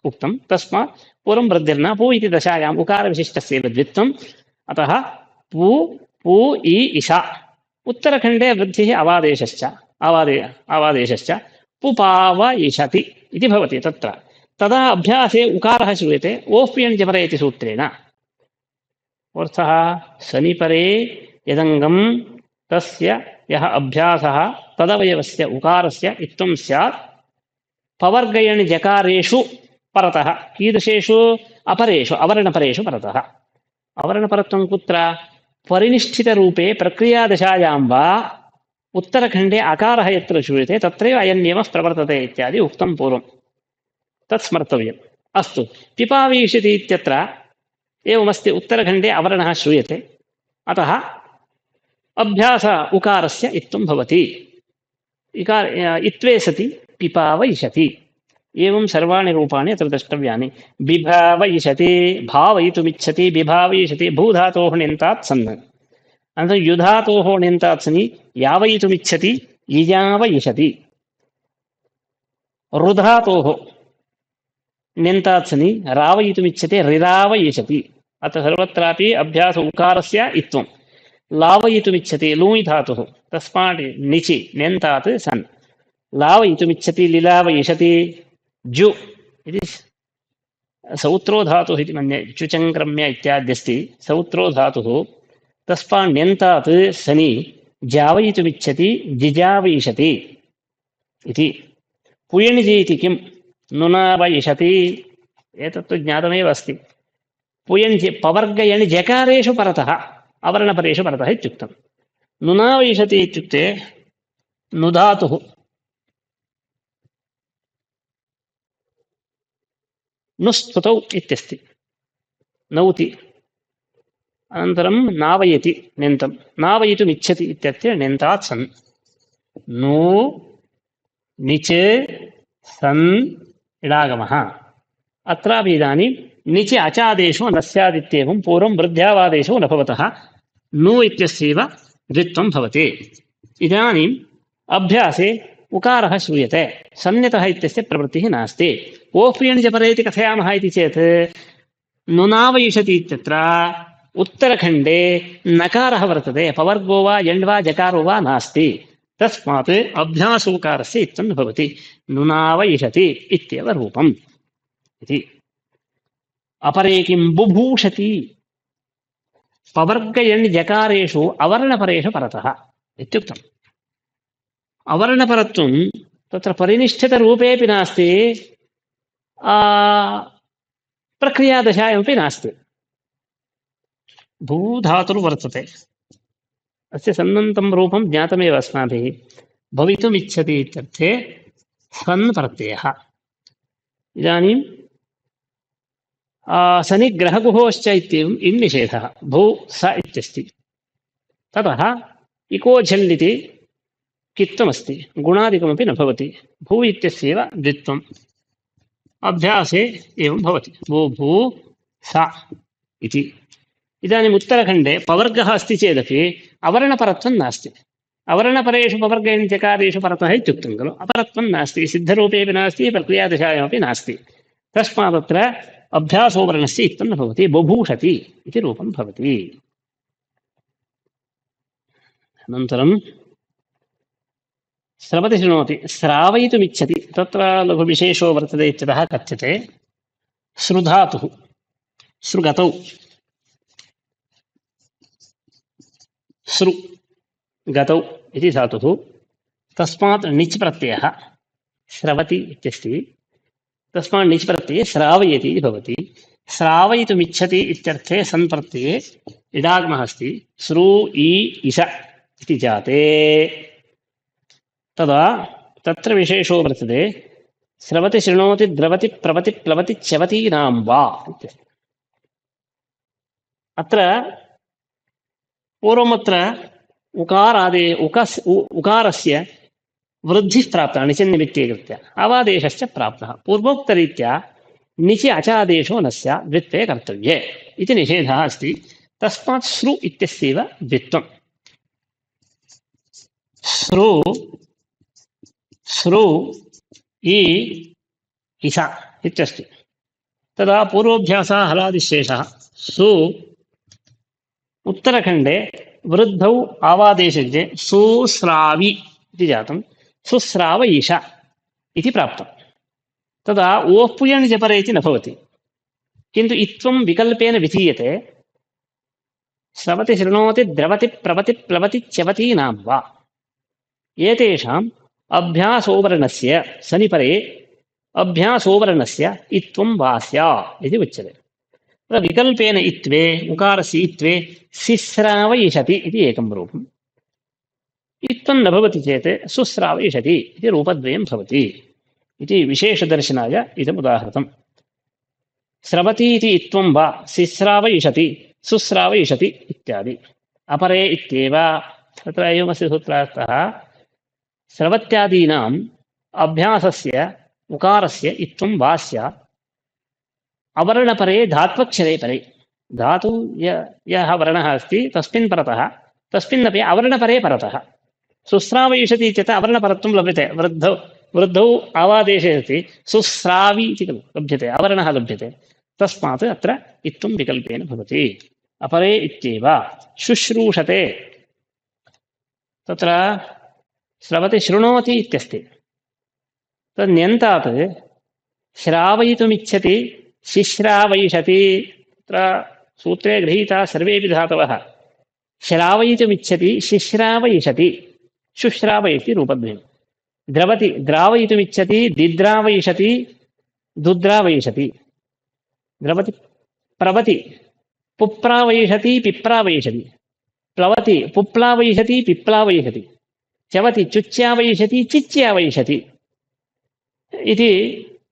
उक्तं। तस्मात् पूर्वं वृद्धिर्न पू इति दशायाम् उकारविशिष्टस्यैव द्वित्वम्। अतः पू पू इ इषा। उत्तरखण्डे वृद्धिः अवादेशश्च पुपावयिषति इति भवति तत्र। तदा अभ्यासे उकारः श्रूयते ओह्प्यञ्जपरे इति सूत्रेण। अर्थः सनिपरे यदङ्गं तस्य यः अभ्यासः तदवयवस्य उकारस्य इत्थं स्यात् पवर्गयणि जकारेषु परतः कीदृशेषु अपरेषु अवर्णपरेषु परतः। अवर्णपरत्वं कुत्र परिनिष्ठितरूपे प्रक्रियादशायां वा उत्तरखण्डे अकारः यत्र श्रूयते तत्रैव अयं नियमः प्रवर्तते इत्यादि उक्तं पूर्वं तत् स्मर्तव्यम्। अस्तु पिपावयिषति इत्यत्र एवमस्ति उत्तरखण्डे अवर्णः श्रूयते अतः अभ्यास उकारस्य इत्थं भवति इत्वे सति पिपावयिषति। एवं सर्वाणि रूपाणि अत्र द्रष्टव्यानि। बिभावयिषति भावयितुमिच्छति बिभावयिषति भूधातोः ण्यन्तात् सन् अनन्तरं युधातोः ण्यन्तात् सनि यावयितुमिच्छति यिजावयिषति। रुधातोः ण्यन्तात् सनि रावयितुमिच्छति रिरावयिषति। अतः सर्वत्रापि अभ्यास उकारस्य इत्वं। लावयितुमिच्छति लूञ् धातुः तस्मात् निचि ण्यन्तात् सन् लावयितुमिच्छति लिलावयिषति। जु इति सौत्रो धातुः इति मन्ये चुचङ्क्रम्य इत्याद्यस्ति सौत्रो धातुः तस्मात् ण्यन्तात् सनि जावयितुमिच्छति जिजावयिषति इति। पुयणिजि इति किं नुनावयिषति एतत्तु ज्ञातमेव अस्ति। पुयणिजि पवर्गयणि जकारेषु परतः अवर्णपरेषु परतः इत्युक्तं। नुनावयिषति इत्युक्ते नुधातुः नुस्तुतौ इत्यस्ति नौति अनन्तरं नावयति ण्यन्तं नावयितुमिच्छति इत्यस्य ण्यन्तात् सन् नु निच सन् इडागमः। अत्रापि इदानीं निच अचादेशो न स्यादित्येवं पूर्वं वृद्ध्यावादेशो न भवतः नु इत्यस्यैव द्वित्वं भवति। इदानीम् अभ्यासे उकारः श्रूयते सन्नितः इत्यस्य प्रवृत्तिः नास्ति। ओह्प्यञ्जपरे इति कथयामः इति चेत् नुनावयिषति इत्यत्र उत्तरखण्डे नकारः वर्तते पवर्गो वा यण् वा जकारो वा नास्ति। तस्मात् अभ्यासोकारस्य इत्थं न भवति नुनावयिषति इत्येव रूपम् इति। अपरे किं बुभूषति पवर्गयण् जकारेषु अवर्णपरेषु परतः इत्युक्तम्। अवर्णपरत्वं तत्र परिनिष्ठितरूपेऽपि नास्ति प्रक्रियादशायामपि नास्ति। भूधातुर्वर्तते अस्य सन्नन्तं रूपं ज्ञातमेव अस्माभिः भवितुमिच्छति इत्यर्थे सन् प्रत्ययः। इदानीं सनिग्रहगुहोश्च इत्येवम् इन् निषेधः भू स इत्यस्ति। ततः इको झल् इति कित्वमस्ति गुणादिकमपि न भवति भू इत्यस्यैव द्वित्वम्। अभ्यासे एवं भवति भू भू सा इति। इदानीम् उत्तरखण्डे पवर्गः अस्ति चेदपि अवर्णपरत्वं नास्ति। अवर्णपरेषु पवर्गेण्यकारेषु परतः इत्युक्तं खलु। अपरत्वं नास्ति, सिद्धरूपेपि नास्ति, प्रक्रियादशायामपि नास्ति। तस्मादत्र अभ्यासोवर्णस्य इत्थं न भवति, बभूषति इति रूपं भवति। अनन्तरं स्रवति शृणोति, श्रावयितुमिच्छति, तत्र लघुविशेषो वर्तते इत्यतः कथ्यते। श्रुधातुः श्रुगतौ, श्रु गतौ इति धातुः, तस्मात् निच् प्रत्ययः श्रवति इत्यस्ति, तस्मात् निच् प्रत्यये श्रावयति इति भवति। श्रावयितुमिच्छति इत्यर्थे सन् प्रत्यये इडागमः अस्ति, श्रू ई इष इति जाते। तदा तत्र विशेषो वर्तते, स्रवति शृणोति द्रवति प्रवति प्लवति च्यवतीनां वा इत्यस्ति। अत्र पूर्वमत्र उकारादे उकारस्य वृद्धिः प्राप्ता निचन्निमित्ते कृत्य, अवादेशश्च प्राप्तः। पूर्वोक्तरीत्या निचि अचादेशो न स्यात् द्वित्वे कर्तव्ये इति निषेधः अस्ति। तस्मात् श्रु इत्यस्यैव द्वित्वम्। श्रु श्रु ई इष इत्यस्ति। तदा पूर्वोऽभ्यासः हलादिशेषः। सु उत्तरखण्डे वृद्धौ आवादेशे सुस्रावि इति जातं, सुस्रावयिष इति प्राप्तं। तदा ओः पुयणि जपरे इति न भवति, किन्तु इत्वं विकल्पेन विधीयते। स्रवति शृणोति द्रवति प्रवति प्लवति च्यवतीनां वा, एतेषाम् अभ्यासोवर्णस्य सनिपरे अभ्यासोवर्णस्य इत्वं वा स्यात् इति उच्यते। विकल्पेन इत्वे उकारस्य इत्वे सिस्रावयिषति इति एकं रूपम्। इत्थं न भवति चेत् सुस्रावयिषति इति रूपद्वयं भवति इति विशेषदर्शनाय इदम् उदाहृतम्। स्रवति इति इत्वं वा सिस्रावयिषति सुस्रावयिषति इत्यादि। अपरे इत्येव, तत्र एवमस्य सूत्रार्थः, स्रवत्यादीनाम् अभ्यासस्य उकारस्य इत्वं वा स्यात् अवर्णपरे धात्वक्षरे परे। धातु यः वर्णः अस्ति तस्मिन् परतः, तस्मिन्नपि अवर्णपरे परतः। सुस्रावयिषति इत्यत्र अवर्णपरत्वं लभ्यते। वृद्धौ आवादेशे अस्ति, सुस्रावि इति लभ्यते, अवर्णः लभ्यते। तस्मात् अत्र इत्थं विकल्पेन भवति। अपरे इत्येव। शुश्रूषते, तत्र स्रवति शृणोति इत्यस्ति, तन्यन्तात् श्रावयितुमिच्छति शिश्रावयिषति। तत्र सूत्रे गृहीता सर्वेपि धातवः। श्रावयितुमिच्छति शिश्रावयिषति, शुश्रावयति रूपद्वयम्। द्रवति द्रावयितुमिच्छति दिद्रावयिषति दुद्रावयिषति। द्रवति प्रवति पुप्रावयिषति पिप्रावयिषति। प्लवति पुप्लावयिषति पिप्लावयिषति। च्यवति चुच्यावयिषति चिच्यावयिषति इति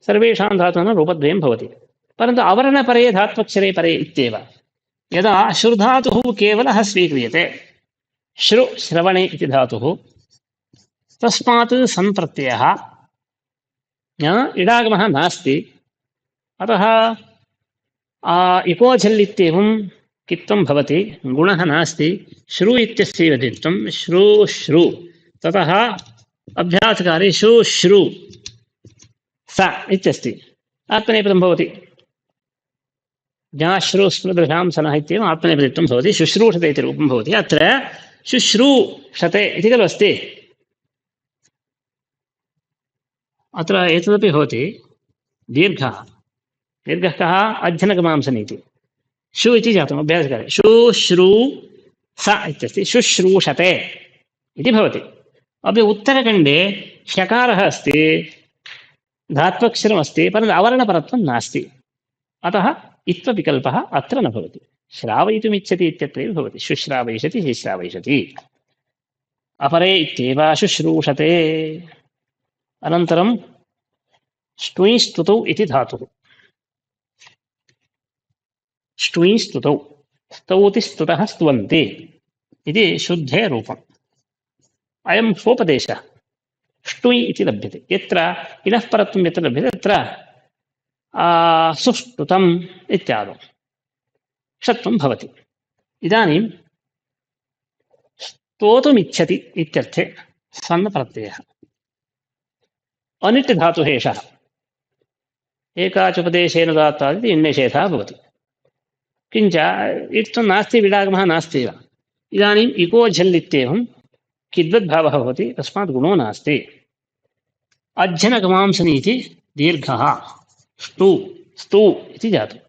सर्वेषां धातूनां रूपद्वयं भवति। परन्तु अवर्णपरे धात्वक्षरे परे इत्येव। यदा श्रुधातुः केवलः स्वीक्रियते, श्रु श्रवणे इति धातुः, तस्मात् सन् प्रत्ययः इडागमः नास्ति। अतः इकोझल् इत्येवं कित्वं भवति, गुणः नास्ति। श्रु इत्यस्यैव द्वित्वं, श्रु श्रु। ततः अभ्यासकारे शुश्रु स इत्यस्ति, आत्मनेपदं भवति। ज्ञाश्रुस्मृदृशां सनः इत्येवम् आत्मनेपदित्वं भवति। शुश्रूषते इति रूपं भवति। अत्र शुश्रूषते इति खलु अस्ति। अत्र एतदपि भवति दीर्घः। दीर्घः कः? अध्यनगमांसनीति। शु इति जातम् अभ्यासकारे। शुश्रू स इत्यस्ति, शुश्रूषते इति भवति। अपि उत्तरखण्डे ह्यकारः अस्ति, धात्वक्षरमस्ति, परन्तु अवर्णपरत्वं नास्ति। अतः इत्वविकल्पः अत्र न भवति। श्रावयितुमिच्छति इत्यत्रैव भवति। शुश्रावयिषति शिश्रावयिषति। अपरे इत्येव शुश्रूषते। अनन्तरं ष्टुयि स्तुतौ इति धातुः। ष्टुयि स्तुतौ, स्तौति स्तुतः स्तुवन्ति इति शुद्धे रूपम्। अयं स्वोपदेशः। ष्टुयि इति लभ्यते। यत्र इनः परत्वं यत्र लभ्यते तत्र सुष्टुतम् इत्यादौ षत्वं भवति। इदानीं स्तोतुमिच्छति इत्यर्थे सन् प्रत्ययः। अनिट् धातुः एषः एकाचोपदेशेन दात्वादिति इन्निषेधः भवति। किञ्च इत्थं नास्ति विडागमः नास्ति एव। इदानीम् इको झल् इत्येवं किद्वद्भावः भवति, तस्मात् गुणो नास्ति। अज्जनगमांसनि इति दीर्घः ष्टु स्तु इति जातम्।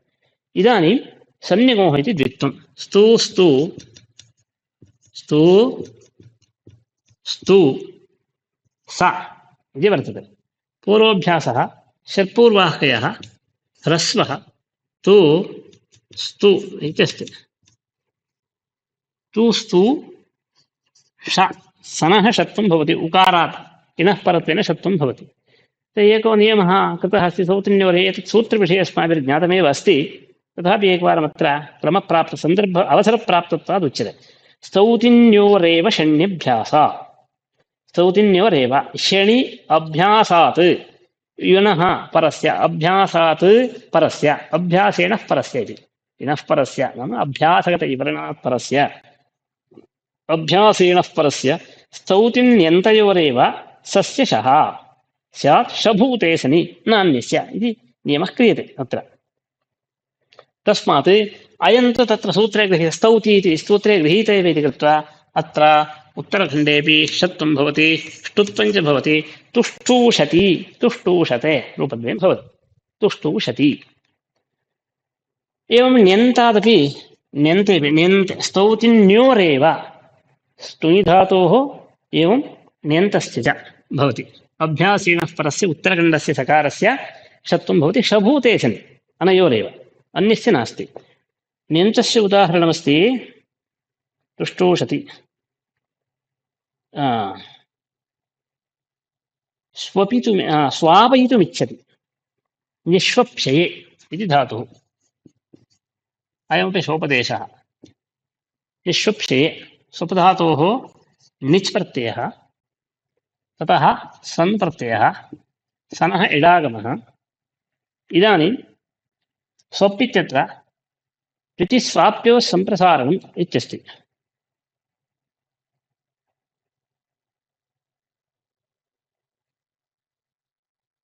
इदानीं सन्निगोः इति द्वित्वं स्तु स्तु स्तु स्तु स इति वर्तते। पूर्वोऽभ्यासः षट्पूर्वाह्वयः ह्रस्वः तु स्तु इत्यस्ति। तु स्तु ष सनः षत्वं भवति, उकारात् इनः परत्वेन षत्वं भवति। एको नियमः कृतः अस्ति सौतिन्योरे। एतत् सूत्रविषये अस्माभिर्ज्ञातमेव अस्ति, तथापि एकवारमत्र क्रमप्राप्तसन्दर्भ अवसरप्राप्तत्वात् उच्यते। स्तौतिन्योरेव षण्यभ्यासा। स्तौतिन्योरेव षणि अभ्यासात् युनः परस्य अभ्यासात् परस्य अभ्यासेन परस्य इति। इनः परस्य नाम अभ्यासगत इवर्णात् परस्य अभ्यासेन परस्य स्तौतिन्यन्तयोरेव सस्य शः स्यात् शभूते सनि नान्यस्य इति नियमः क्रियते अत्र। तस्मात् अयं तु तत्र सूत्रे गृहीत स्तौति इति सूत्रे गृहीतैव इति कृत्वा अत्र उत्तरखण्डेपि षत्वं भवति, ष्टुत्वं च भवति। तुष्टूषति तुष्टूषते रूपद्वयं भवति, तुष्टूषति। एवं ण्यन्तादपि ण्यन्तेपि ण्यन्ते स्तौतिन्योरेव स्तुनि धातोः एवं ण्यन्तस्य च भवति। अभ्यासेन परस्य उत्तरखण्डस्य सकारस्य षत्वं भवति शभूते सनि अनयोरेव, अन्यस्य नास्ति। ण्यन्तस्य उदाहरणमस्ति तुष्टूषति। स्वापयितुमिच्छति निष्वप्स्यये इति धातुः। अयमपि सोपदेशः। निष्वप्स्यये स्वपधातोः निच् प्रत्ययः, ततः सन् प्रत्ययः, सनः इडागमः। इदानीं स्वप् इत्यत्र द्वितिस्वाप्योः सम्प्रसारणम् इत्यस्ति।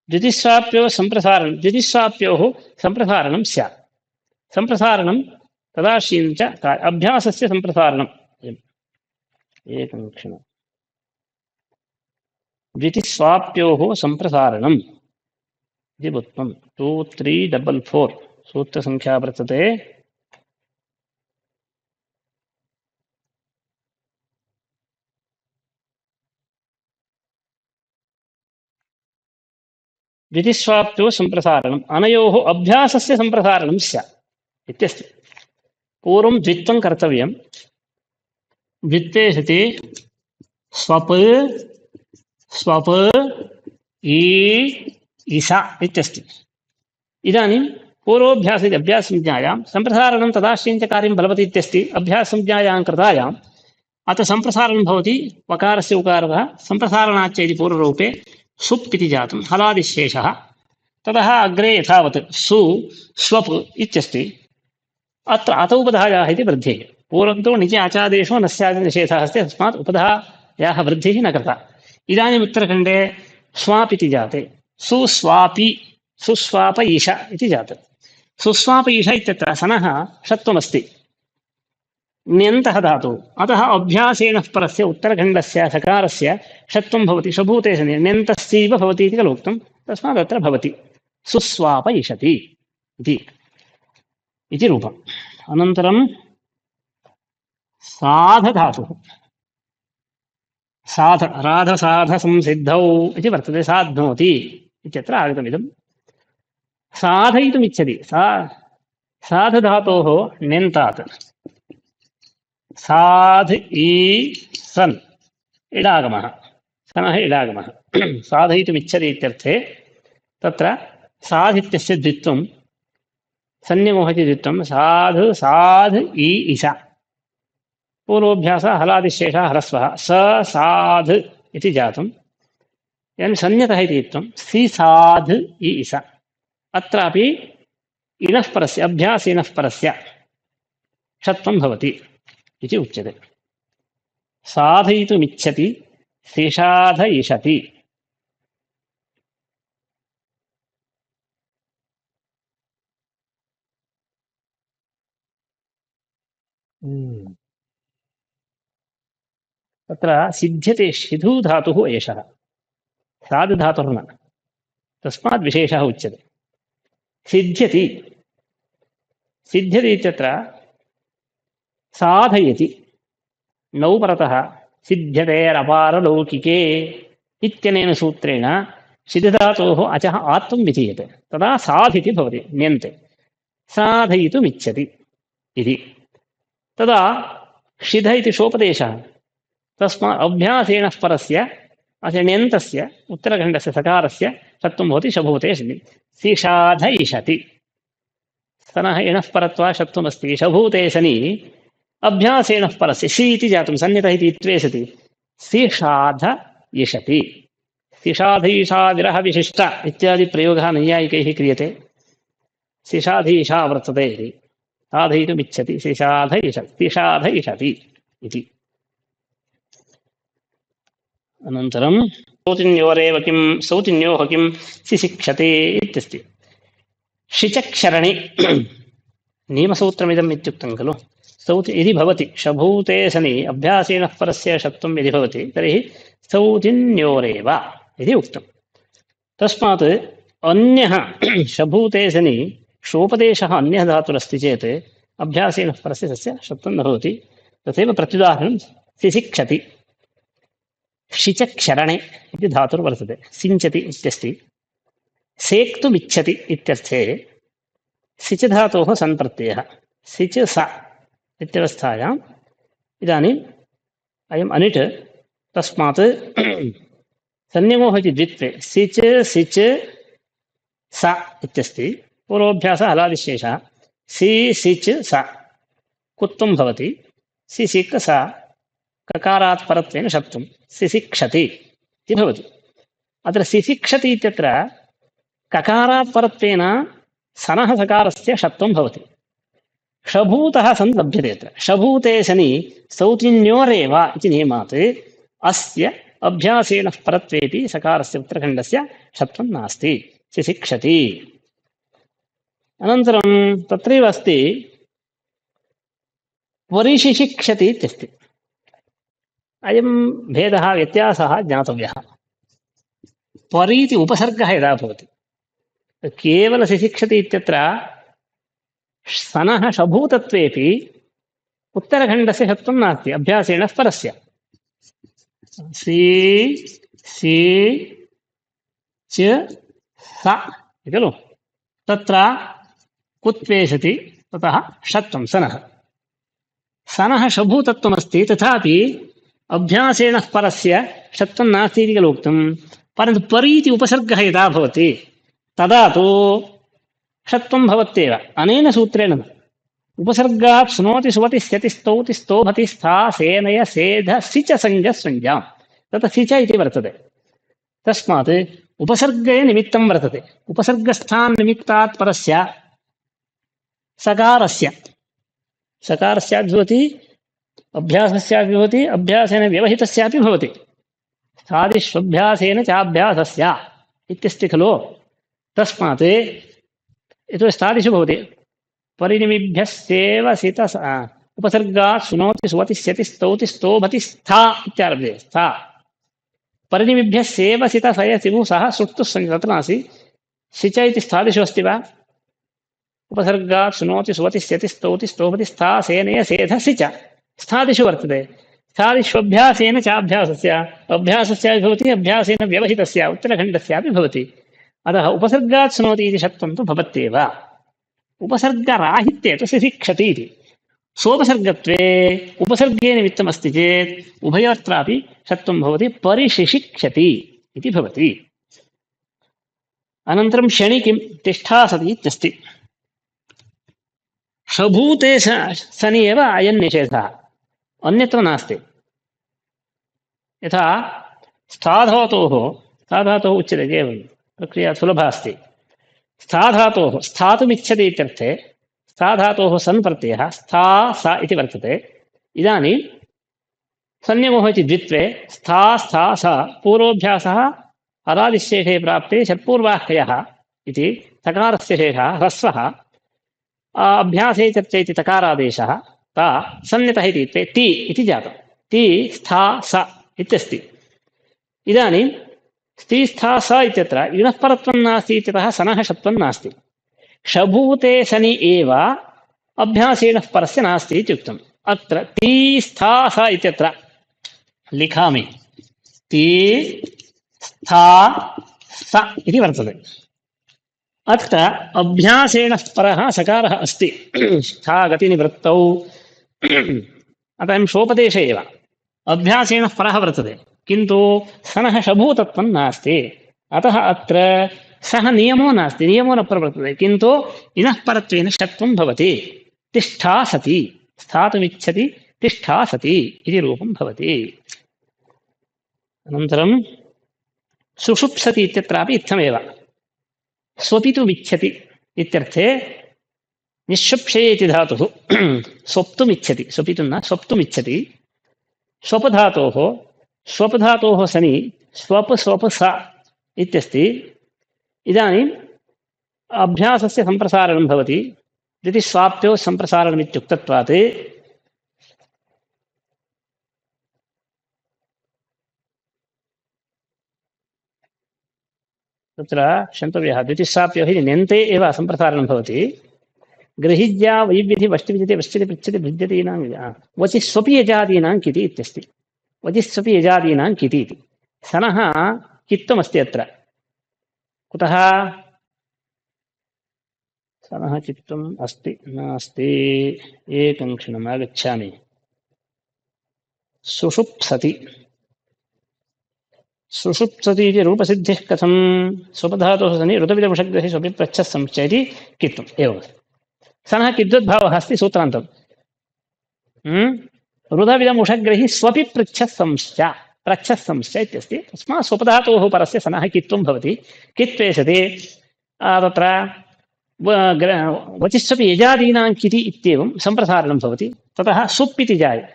द्वितिस्वाप्योः सम्प्रसारणं स्यात्। सम्प्रसारणं तदाश्रीं च अभ्यासस्य सम्प्रसारणम्। एकं क्षणं। द्वितिस्वाप्योः सम्प्रसारणम् इति वक्तुं 2344 सूत्रसङ्ख्या वर्तते। द्वितिस्वाप्योः सम्प्रसारणम् अनयोः अभ्यासस्य सम्प्रसारणं स्यात् इत्यस्ति। पूर्वं द्वित्वं कर्तव्यं। द्वित्वे सति स्वप् स्वप् ईसा इत्यस्ति। इदानीं पूर्वोऽभ्यास इति अभ्याससंज्ञायां सम्प्रसारणं तदाश्रीञ्च कार्यं बलवति इत्यस्ति। अभ्याससंज्ञायां कृतायाम् अत्र सम्प्रसारणं भवति वकारस्य उकारः सम्प्रसारणाच्च इति पूर्वरूपे सुप् इति जातं हलादिशेषः। ततः अग्रे यथावत् सु स्वप् इत्यस्ति। अत्र अत उपधायाः इति वृद्धिः। पूर्वं तु निज आचादेशो नस्यादिनिषेधः अस्ति, तस्मात् उपधायाः वृद्धिः न कृता। इदानीम् उत्तरखण्डे स्वाप् इति जाते सुस्वापि सुस्वाप ईश इति जातं। सुस्वाप ईश इत्यत्र सनः षत्वमस्ति, ण्यन्तः धातुः। अतः अभ्यासेन परस्य उत्तरखण्डस्य सकारस्य षत्वं भवति। शभूते सनि ण्यन्तस्यैव भवति इति खलु उक्तं, तस्मात् अत्र भवति सुस्वाप ईशति इति रूपम्। अनन्तरं साधधातुः। साध राधसाधसंसिद्धौ इति वर्तते। साध्नोति इत्यत्र आगतमिदं। साधयितुमिच्छति साधधातोः ण्यन्तात् साध ई सन् इडागमः, सनः इडागमः। साधयितुमिच्छति इत्यर्थे तत्र साधित्यस्य द्वित्वं सन्निगोः इति द्वित्वं साधु साध ई इषा। पूर्वोऽभ्यासः हलादिशेषः ह्रस्वः स साध इति जातं। इदानीं संज्ञतः इति द्वित्वं सि साध ई इषा। अत्रापि इनः परस्य अभ्यासेनः परस्य षत्वं भवति। इति उच्यते। साधयितुमिच्छति सिषाधयिषति। तत्र सिद्ध्यते शिधु धातुः एषः, साधुधातुः न, तस्मात् विशेषः उच्यते। सिद्ध्यति, सिद्ध्यति इत्यत्र साधयति, नौ परतः सिद्ध्यतेरपारलौकिके इत्यनेन सूत्रेण सिद्धधातोः अचः आत्वं विधीयते, तदा साधिति भवति, ण्यन्ते। साधयितुमिच्छति इति, तदा षिध इति शोपदेशः, तस्मात् अभ्यासेन परस्य ण्यन्तस्य उत्तरखण्डस्य सकारस्य षत्वं भवति शभूते शनि। सिषाधयिषति, स्तनः इणः परत्वा षत्वमस्ति, शभूते शनि अभ्यासेन परस्य सि इति जातं, सन्नितः इति त्वे सति, सिषाधयिषति। सिषाधीषादिरः विशिष्ट इत्यादि प्रयोगः नैयायिकैः क्रियते। सिषाधीषा वर्तते इति, साधयितुमिच्छति सिषाधयिषति, सिषाधयिषति इति। अनन्तरं सौतिन्योरेव किं सौतिन्योः किं सिशिक्षते इत्यस्ति। शिचक्षरणि नियमसूत्रमिदम् इत्युक्तं खलु। सौति यदि भवति शभूते सनि अभ्यासेन परस्य षत्वं यदि भवति तर्हि सौतिन्योरेव इति उक्तं। तस्मात् अन्यः शभूते सनि शोपदेशः अन्यः धातुरस्ति चेत् अभ्यासेन परस्य तस्य षत्वं न भवति। तथैव प्रत्युदाहरणं सिशिक्षति। शिचक्षरणे इति धातुर्वर्तते, सिञ्चति इत्यस्ति। सेक्तुमिच्छति इत्यर्थे सिच धातोः सन्प्रत्ययः, सिच स इत्यवस्थायाम् इदानीम् अयम् अनिट्, तस्मात् संयमोः इति द्वित्वे सिच सिच स इत्यस्ति। पूर्वोऽभ्यासः हलादिशेषः, सि सिच स कुत्वं भवति, सिसिक स ककारात् परत्वेन षत्वं सिशिक्षति इति भवति। अत्र सिशिक्षति इत्यत्र ककारात् परत्वेन सनः सकारस्य षत्वं भवति। शभूतः सन् लभ्यते। अत्र शभूते सनि सौतिन्योरेव इति नियमात् अस्य अभ्यासेन परत्वेपि सकारस्य उत्तरखण्डस्य षत्वं नास्ति, सिशिक्षति। अनन्तरं तत्रैव अस्ति परिशिशिक्षति इत्यस्ति। अयं भेदः व्यत्यासः ज्ञातव्यः। परीति उपसर्गः यदा भवति, केवल सिशिक्षति इत्यत्र सनः शभूतत्वेपि उत्तरखण्डस्य षत्वं नास्ति, अभ्यासेन परस्य सि सि च स इति खलु। तत्र कुत्वे सति ततः षत्वं सनः, सनः शभूतत्वमस्ति, तथापि अभ्यासेन परस्य षत्वं नास्ति इति खलु उक्तं। परन्तु परीति उपसर्गः यदा भवति तदा तु षत्वं भवत्येव। अनेन सूत्रेण उपसर्गात् सुनोति सुवति स्यति स्तौति स्तोभति स्था सेनय सेध सिच संज्ञः संज्ञां, तत् सिच इति वर्तते। तस्मात् उपसर्गे निमित्तं वर्तते। उपसर्गस्थान् निमित्तात् परस्य सकारस्य, सकारस्यापि भवति अभ्यासस्यापि भवति, अभ्यासेन व्यवहितस्यापि भवति। सादिष्वभ्यासेन चाभ्यासस्य इत्यस्ति खलु। तस्मात् यतो स्थादिषु भवति परिनिमिभ्यस्येव सित उपसर्गात् सुनोति सुवति स्यति स्तौति स्तोभति स्था इत्यारभ्यते। स्था परिनिमिभ्यस्येव सित सय सिभु सः सुष्टुः संज्ञा, तत्र नास्ति। सिच इति स्थादिषु अस्ति वा? उपसर्गात् सुनोति सुवति स्यति स्तौति स्तोभति स्था सेनय सेध सिच स्थादिषु वर्तते। स्थादिष्वभ्यासेन चाभ्यासस्य, अभ्यासस्यापि भवति, अभ्यासेन व्यवहितस्य उत्तरखण्डस्यापि भवति। अतः उपसर्गात् शृणोति इति षत्वं तु भवत्येव। उपसर्गराहित्ये तु सिशिक्षति इति। सोपसर्गत्वे उपसर्गे निमित्तमस्ति चेत् उभयत्रापि षत्वं भवति, परिशिशिक्षति इति भवति। अनन्तरं शनि किं तिष्ठा सति इत्यस्ति। शभूते सनि एव अयं निषेधः, अन्यत्र नास्ति। यथा स्थाधातोः, स्थाधातोः उच्यते केवलं, प्रक्रिया सुलभा अस्ति। स्थाधातोः स्थातुमिच्छति इत्यर्थे स्थाधातोः सन् प्रत्ययः स्था स इति वर्तते। इदानीं संयमो इति द्वित्वे स्था स्था स पूर्वोऽभ्यासः अरादिशेषे प्राप्ते षट्पूर्वाह्वयः इति तकारस्य शेषः ह्रस्वः अभ्यासे चर्चे इति तकारादेशः ता संयतः इति ति इति जातं ति स्था स इत्यस्ति। इदानीं स्ति स्था स इत्यत्र इणः परत्वं नास्ति इत्यतः सनः षत्वं नास्ति। शभूते सनि एव अभ्यासेन परस्य नास्ति इत्युक्तम्। अत्र ति स्था स इत्यत्र लिखामि ति स्था स इति वर्तते। अत्र अभ्यासेन परः सकारः अस्ति स्था गतिनिवृत्तौ अतः सोपदेशे एव अभ्यासेन परः वर्तते किन्तु सनः शभूतत्वं नास्ति। अतः अत्र सः नियमो नास्ति नियमो न प्रवर्तते किन्तु इनः परत्वेन षत्वं भवति तिष्ठा सति स्थातुमिच्छति तिष्ठा सति इति रूपं भवति। अनन्तरं सुषुप्सति इत्यत्रापि इत्थमेव स्वपितुमिच्छति इत्यर्थे निःशुप्षे इति धातुः स्वप्तुमिच्छति स्वपितुं न स्वप्तुमिच्छति स्वपधातोः सनि स्वप स्वप स इत्यस्ति। इदानीम् अभ्यासस्य सम्प्रसारणं भवति यदि स्वाप्योः सम्प्रसारणमित्युक्तत्वात् तत्र क्षन्तव्यः द्वितिस्साप्योः इति न्यन्ते एव सम्प्रसारणं भवति। गृहिज्या वैव्यधि वष्टिविद्यते वश्यति पृच्छति भिद्यतीनां वचिस्वपि यजादीनां किति इत्यस्ति। वचिस्वपि यजादीनां किति इति सनः कित्वमस्ति अत्र कुतः सनः चित्तम् अस्ति नास्ति एकं क्षणम् आगच्छामि। सुषुप्सति सुषुप्सति इति रूपसिद्धिः कथं स्वपधातोः सनि ऋतविदमुषग्रहि स्वपि पृच्छः संश्च इति कित्वम् एवं सनः किद्वद्भावः अस्ति सूत्रान्तं ऋतविदमुषग्रहि स्वपि पृच्छः संश्च इत्यस्ति। तस्मात् स्वपधातोः परस्य सनः कित्वं भवति कित्वे सति तत्र वचिस्वपि यजादीनां किति इत्येवं सम्प्रसारणं भवति। ततः सुप् इति जायते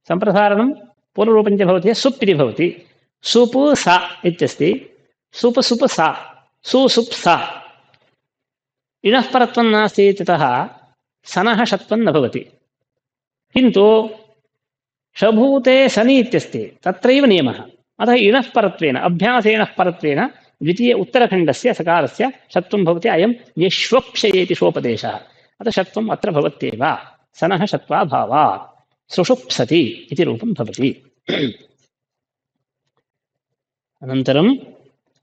सम्प्रसारणं पूर्वरूपञ्च भवति सुप् इति भवति। सुप् सा इत्यस्ति सुप् सुप् सा सुसुप् सा इणः परत्वं नास्ति इत्यतः सनः षत्वं न भवति किन्तु शभूते सनि इत्यस्ति तत्रैव नियमः। अतः इणः परत्वेन अभ्यासेन परत्वेन द्वितीय उत्तरखण्डस्य सकारस्य षत्वं भवति। अयं निःश्वक्षयेति सोपदेशः अतः षत्वम् अत्र भवत्येव सनः षत्वाभावात् सुषुप्सति इति रूपं भवति। अनन्तरम्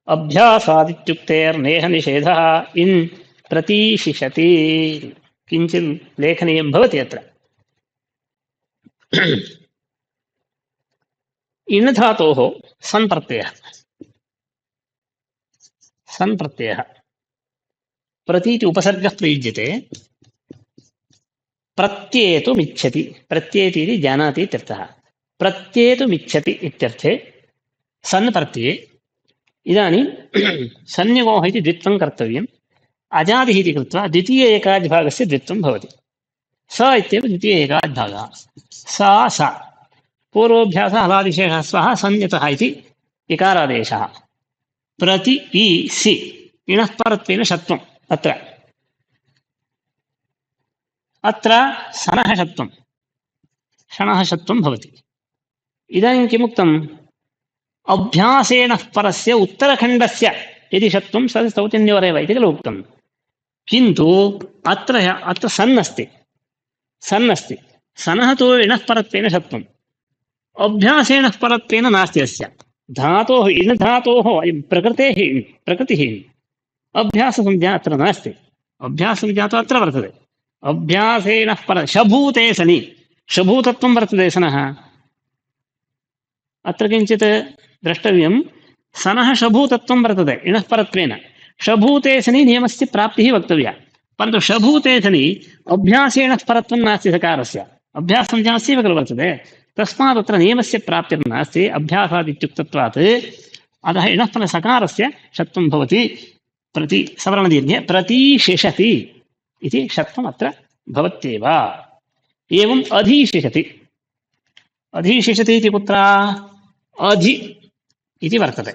अभ्यासादित्युक्तेर्नेहनिषेधः इन् प्रतीशिषति किञ्चित् लेखनीयं भवति अत्र। इण् धातोः सन् प्रत्ययः प्रतीति उपसर्गः प्रयुज्यते। प्रत्येतुमिच्छति प्रत्येति इति जानाति इत्यर्थः। प्रत्येतुमिच्छति इत्यर्थे सन् प्रत्यये इदानीं संयमोः इति द्वित्वं कर्तव्यम् अजादिः इति कृत्वा द्वितीय एकाद्भागस्य द्वित्वं भवति। स इत्येव द्वितीय एकाद्भागः सा सा पूर्वोऽभ्यासः हलादिशेषः स्वः संयतः इति इकारादेशः प्रति इ सि इणः परत्वेन षत्वम् अत्र सनः षत्वं भवति। इदानीं किमुक्तम् अभ्यासेन परस्य उत्तरखण्डस्य यदि षत्वं स स्तौतिन्योरेव इति खलु उक्तं किन्तु अत्र सन् अस्ति सनः तु इणः परत्वेन षत्वम् अभ्यासेन परत्वेन नास्ति। अस्य धातोः इण् धातोः प्रकृतिः अभ्याससंज्ञा अत्र नास्ति। अभ्याससंज्ञा तु अत्र वर्तते। अभ्यासेन पर शभूते सनि शभूतत्वं वर्तते सनः अत्र किञ्चित् द्रष्टव्यं। सनः शभूतत्वं वर्तते इणः परत्वेन शभूते सनि नियमस्य प्राप्तिः वक्तव्या परन्तु शभूते सनि अभ्यासेन परत्वं नास्ति सकारस्य अभ्याससंज्ञास्यैव खलु वर्तते। तस्मात् अत्र नियमस्य प्राप्तिर्नास्ति अभ्यासादित्युक्तत्वात्। अतः इणः परसकारस्य षत्वं भवति प्रति सवर्णदीर्घे प्रतीशिषति इति षत्वम् अत्र भवत्येव। एवम् अधिशिषति अधिशिषति इति कुत्र अधि इति वर्तते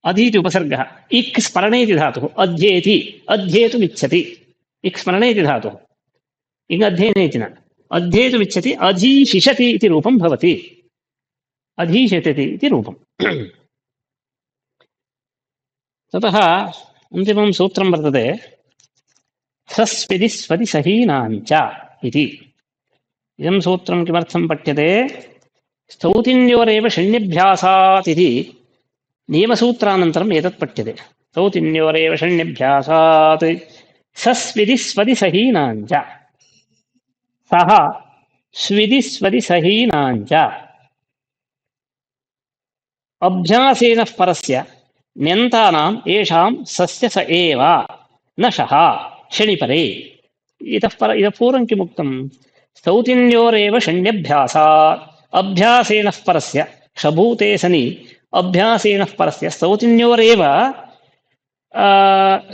अधि इति उपसर्गः इक् स्मरणे इति धातुः अध्येति अध्येतुमिच्छति इक् स्मरणे इति धातुः इङ् अध्ययने इति न अध्येतुमिच्छति अधिशिषति इति रूपं भवति अधिशिषति इति रूपम् ततः अन्तिमं सूत्रं वर्तते सस्विदि स्वदि सहीनाञ्च इति इदं सूत्रं किमर्थं पठ्यते स्तौतिन्योरेव षण्यभ्यासात् इति नियमसूत्रानन्तरम् एतत् पठ्यते स्तौतिन्योरेव षण्यभ्यासात् सस्विदि स्वदि सहीनाञ्च सः स्विदि स्वदि सहीनाञ्च अभ्यासेन परस्य ण्यन्तानाम् येषां सस्य स एव न शः शनिपरे इतः पूर्वं किमुक्तं स्तौतिन्योरेव षण्यभ्यासात् अभ्यासेन परस्य शभूते सनि अभ्यासेन परस्य स्तौतिन्योरेव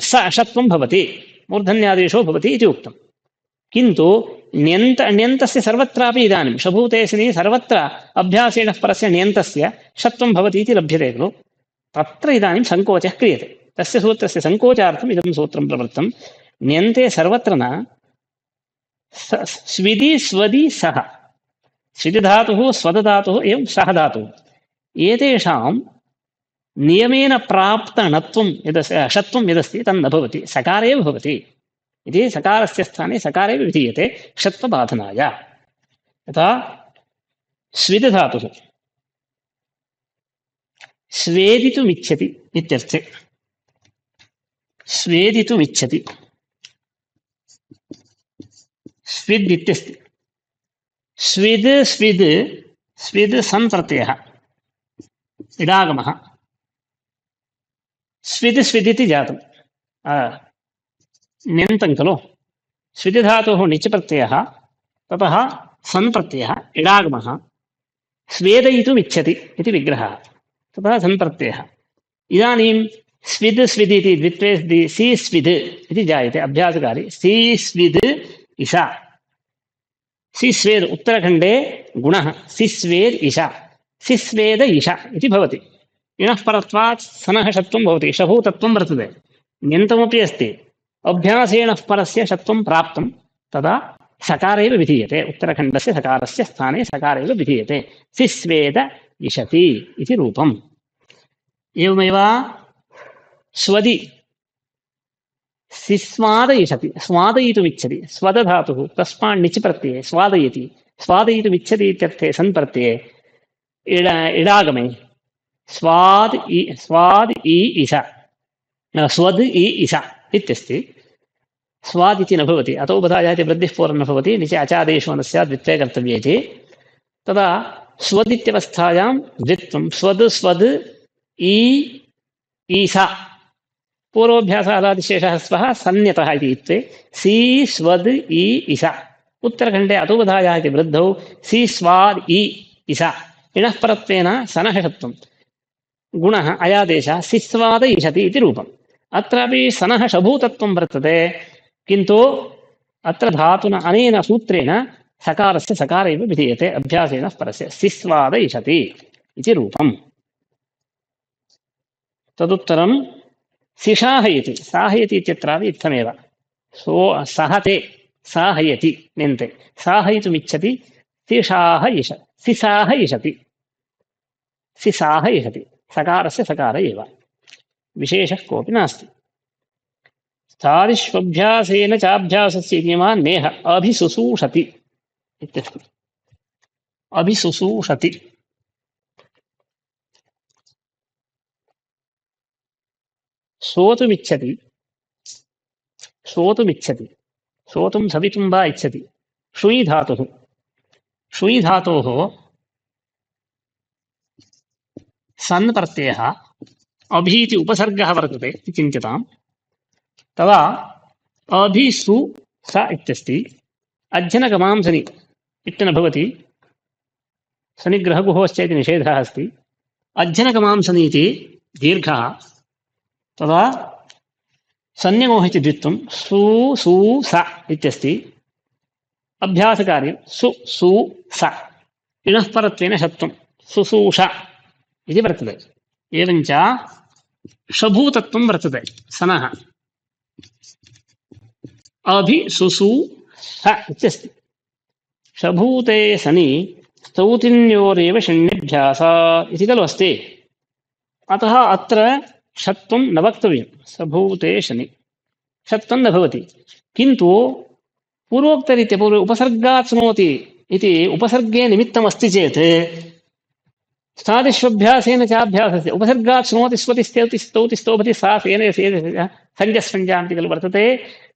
स षत्वं भवति मूर्धन्यादेशो भवति इति उक्तं किन्तु ण्यन्तस्य सर्वत्रापि इदानीं शभूते सनि सर्वत्र अभ्यासेन परस्य ण्यन्तस्य षत्वं भवति इति लभ्यते खलु तत्र इदानीं सङ्कोचः क्रियते तस्य सूत्रस्य सङ्कोचार्थम् इदं सूत्रं प्रवृत्तं ण्यन्ते सर्वत्र न स्विदि स्वदि सः स्विदि धातुः स्वद धातुः एवं सः धातुः एतेषां नियमेन प्राप्तणत्वं षत्वं यदस्ति तन्न भवति सकारे एव भवति इति सकारस्य स्थाने सकारे एव विधीयते षत्वबाधनाय यथा स्विद् धातुः स्वेदितुमिच्छति इत्यर्थे स्वेदितुमिच्छति स्विद् इत्यस्ति स्विद् स्विद् स्विद् सन् प्रत्ययः इडागमः स्विद् स्विद् इति जातं ण्यन्तं खलु स्विद् धातुः निच् प्रत्ययः ततः सन् प्रत्ययः इडागमः स्वेदयितुमिच्छति इति विग्रहः ततः सन् प्रत्ययः इदानीं स्विद् स्विद् इति द्वित्वे सी स्विद् इति जायते अभ्यासकारि सी स्विद् इषा सी स्वेद् उत्तरखण्डे गुणः सी स्वेद् इषा सी स्वेद इषा इति भवति इणः परत्वात् सनः षत्वं भवति शभूतत्वं वर्तते ण्यन्तमपि अस्ति अभ्यासेन परस्य षत्वं प्राप्तं तदा सकार एव विधीयते उत्तरखण्डस्य सकारस्य स्थाने सकार एव विधीयते सी स्वेद इषति इति रूपम् एवमेव स्वदि सिस्वादयिषति स्वादयितुमिच्छति स्वदधातुः तस्मात् निच् प्रत्यये स्वादयति स्वादयितुमिच्छति इत्यर्थे सन् प्रत्यये इडागमे स्वाद् इ इषा स्वद् इ इषा इत्यस्ति स्वाद् इति न भवति अतो बधायाः इति वृद्धिः पूर्वं न भवति निचे अचादेशो न स्यात् द्वित्वे कर्तव्ये इति तदा स्वदित्यवस्थायां द्वित्वं स्वद् स्वद् इ ईसा पूर्वोऽभ्यासादिशेषः स्वः सन्यतः इति इत्वे सी स्वद् इ इषा उत्तरखण्डे अतोबधायाः इति वृद्धौ सी स्वाद् इ इषा इणः परत्वेन सनः षत्वं गुणः अयादेशः सिस्वाद इषति इति रूपम् अत्रापि सनः शभूतत्वं वर्तते किन्तु अत्र धातुना अनेन सूत्रेण सकारस्य सकार एव विधीयते अभ्यासेन परस्य सिस्वाद इषति इति रूपम् तदुत्तरं सिषाहयति साहयति इत्यत्रापि इत्थमेव सो सहते साहयति नेन्ते साहयितुमिच्छति सिषाहयिष सिसाहयिषति सिसाहयिषति सकारस्य सकार एव विशेषः कोऽपि नास्ति तादिष्वभ्यासेन चाभ्यासस्य नियमः नेह अभिसुसूषति इत्यस्ति अभिसुसूषति श्रोतुमिच्छति श्रोतुमिच्छति श्रोतुं सवितुं वा इच्छति शुयि धातोः सन् प्रत्ययः अभीति उपसर्गः वर्तते इति चिन्त्यताम् तदा अभिसु स इत्यस्ति अज्जनगमांसनि इत्यन भवति शनिग्रहगुहोश्च इति निषेधः अस्ति अज्जनगमांसनि इति दीर्घः तदा सन्यगोः इति द्वित्वं सु सु स इत्यस्ति अभ्यासकार्यं सु सु स इणः परत्वेन षत्वं सुसूष इति वर्तते। एवञ्च षभूतत्वं वर्तते सनः अभिसुसूष इत्यस्ति। षभूते सनि स्तौतिन्योरेव षण्यभ्यास इति खलु अस्ति। अतः अत्र षत्वं न वक्तव्यं। सभूते शनि षत्वं न भवति। किन्तु पूर्वोक्तरीत्या पूर्वे उपसर्गात् शृणोति इति उपसर्गे निमित्तमस्ति चेत् स्थादिष्वभ्यासेन चाभ्यासस्य उपसर्गात् शृणोति स्वति स्तौति स्तौति स्तोभति सा सेन संज्ञस्वञ्जान्ति खलु वर्तते।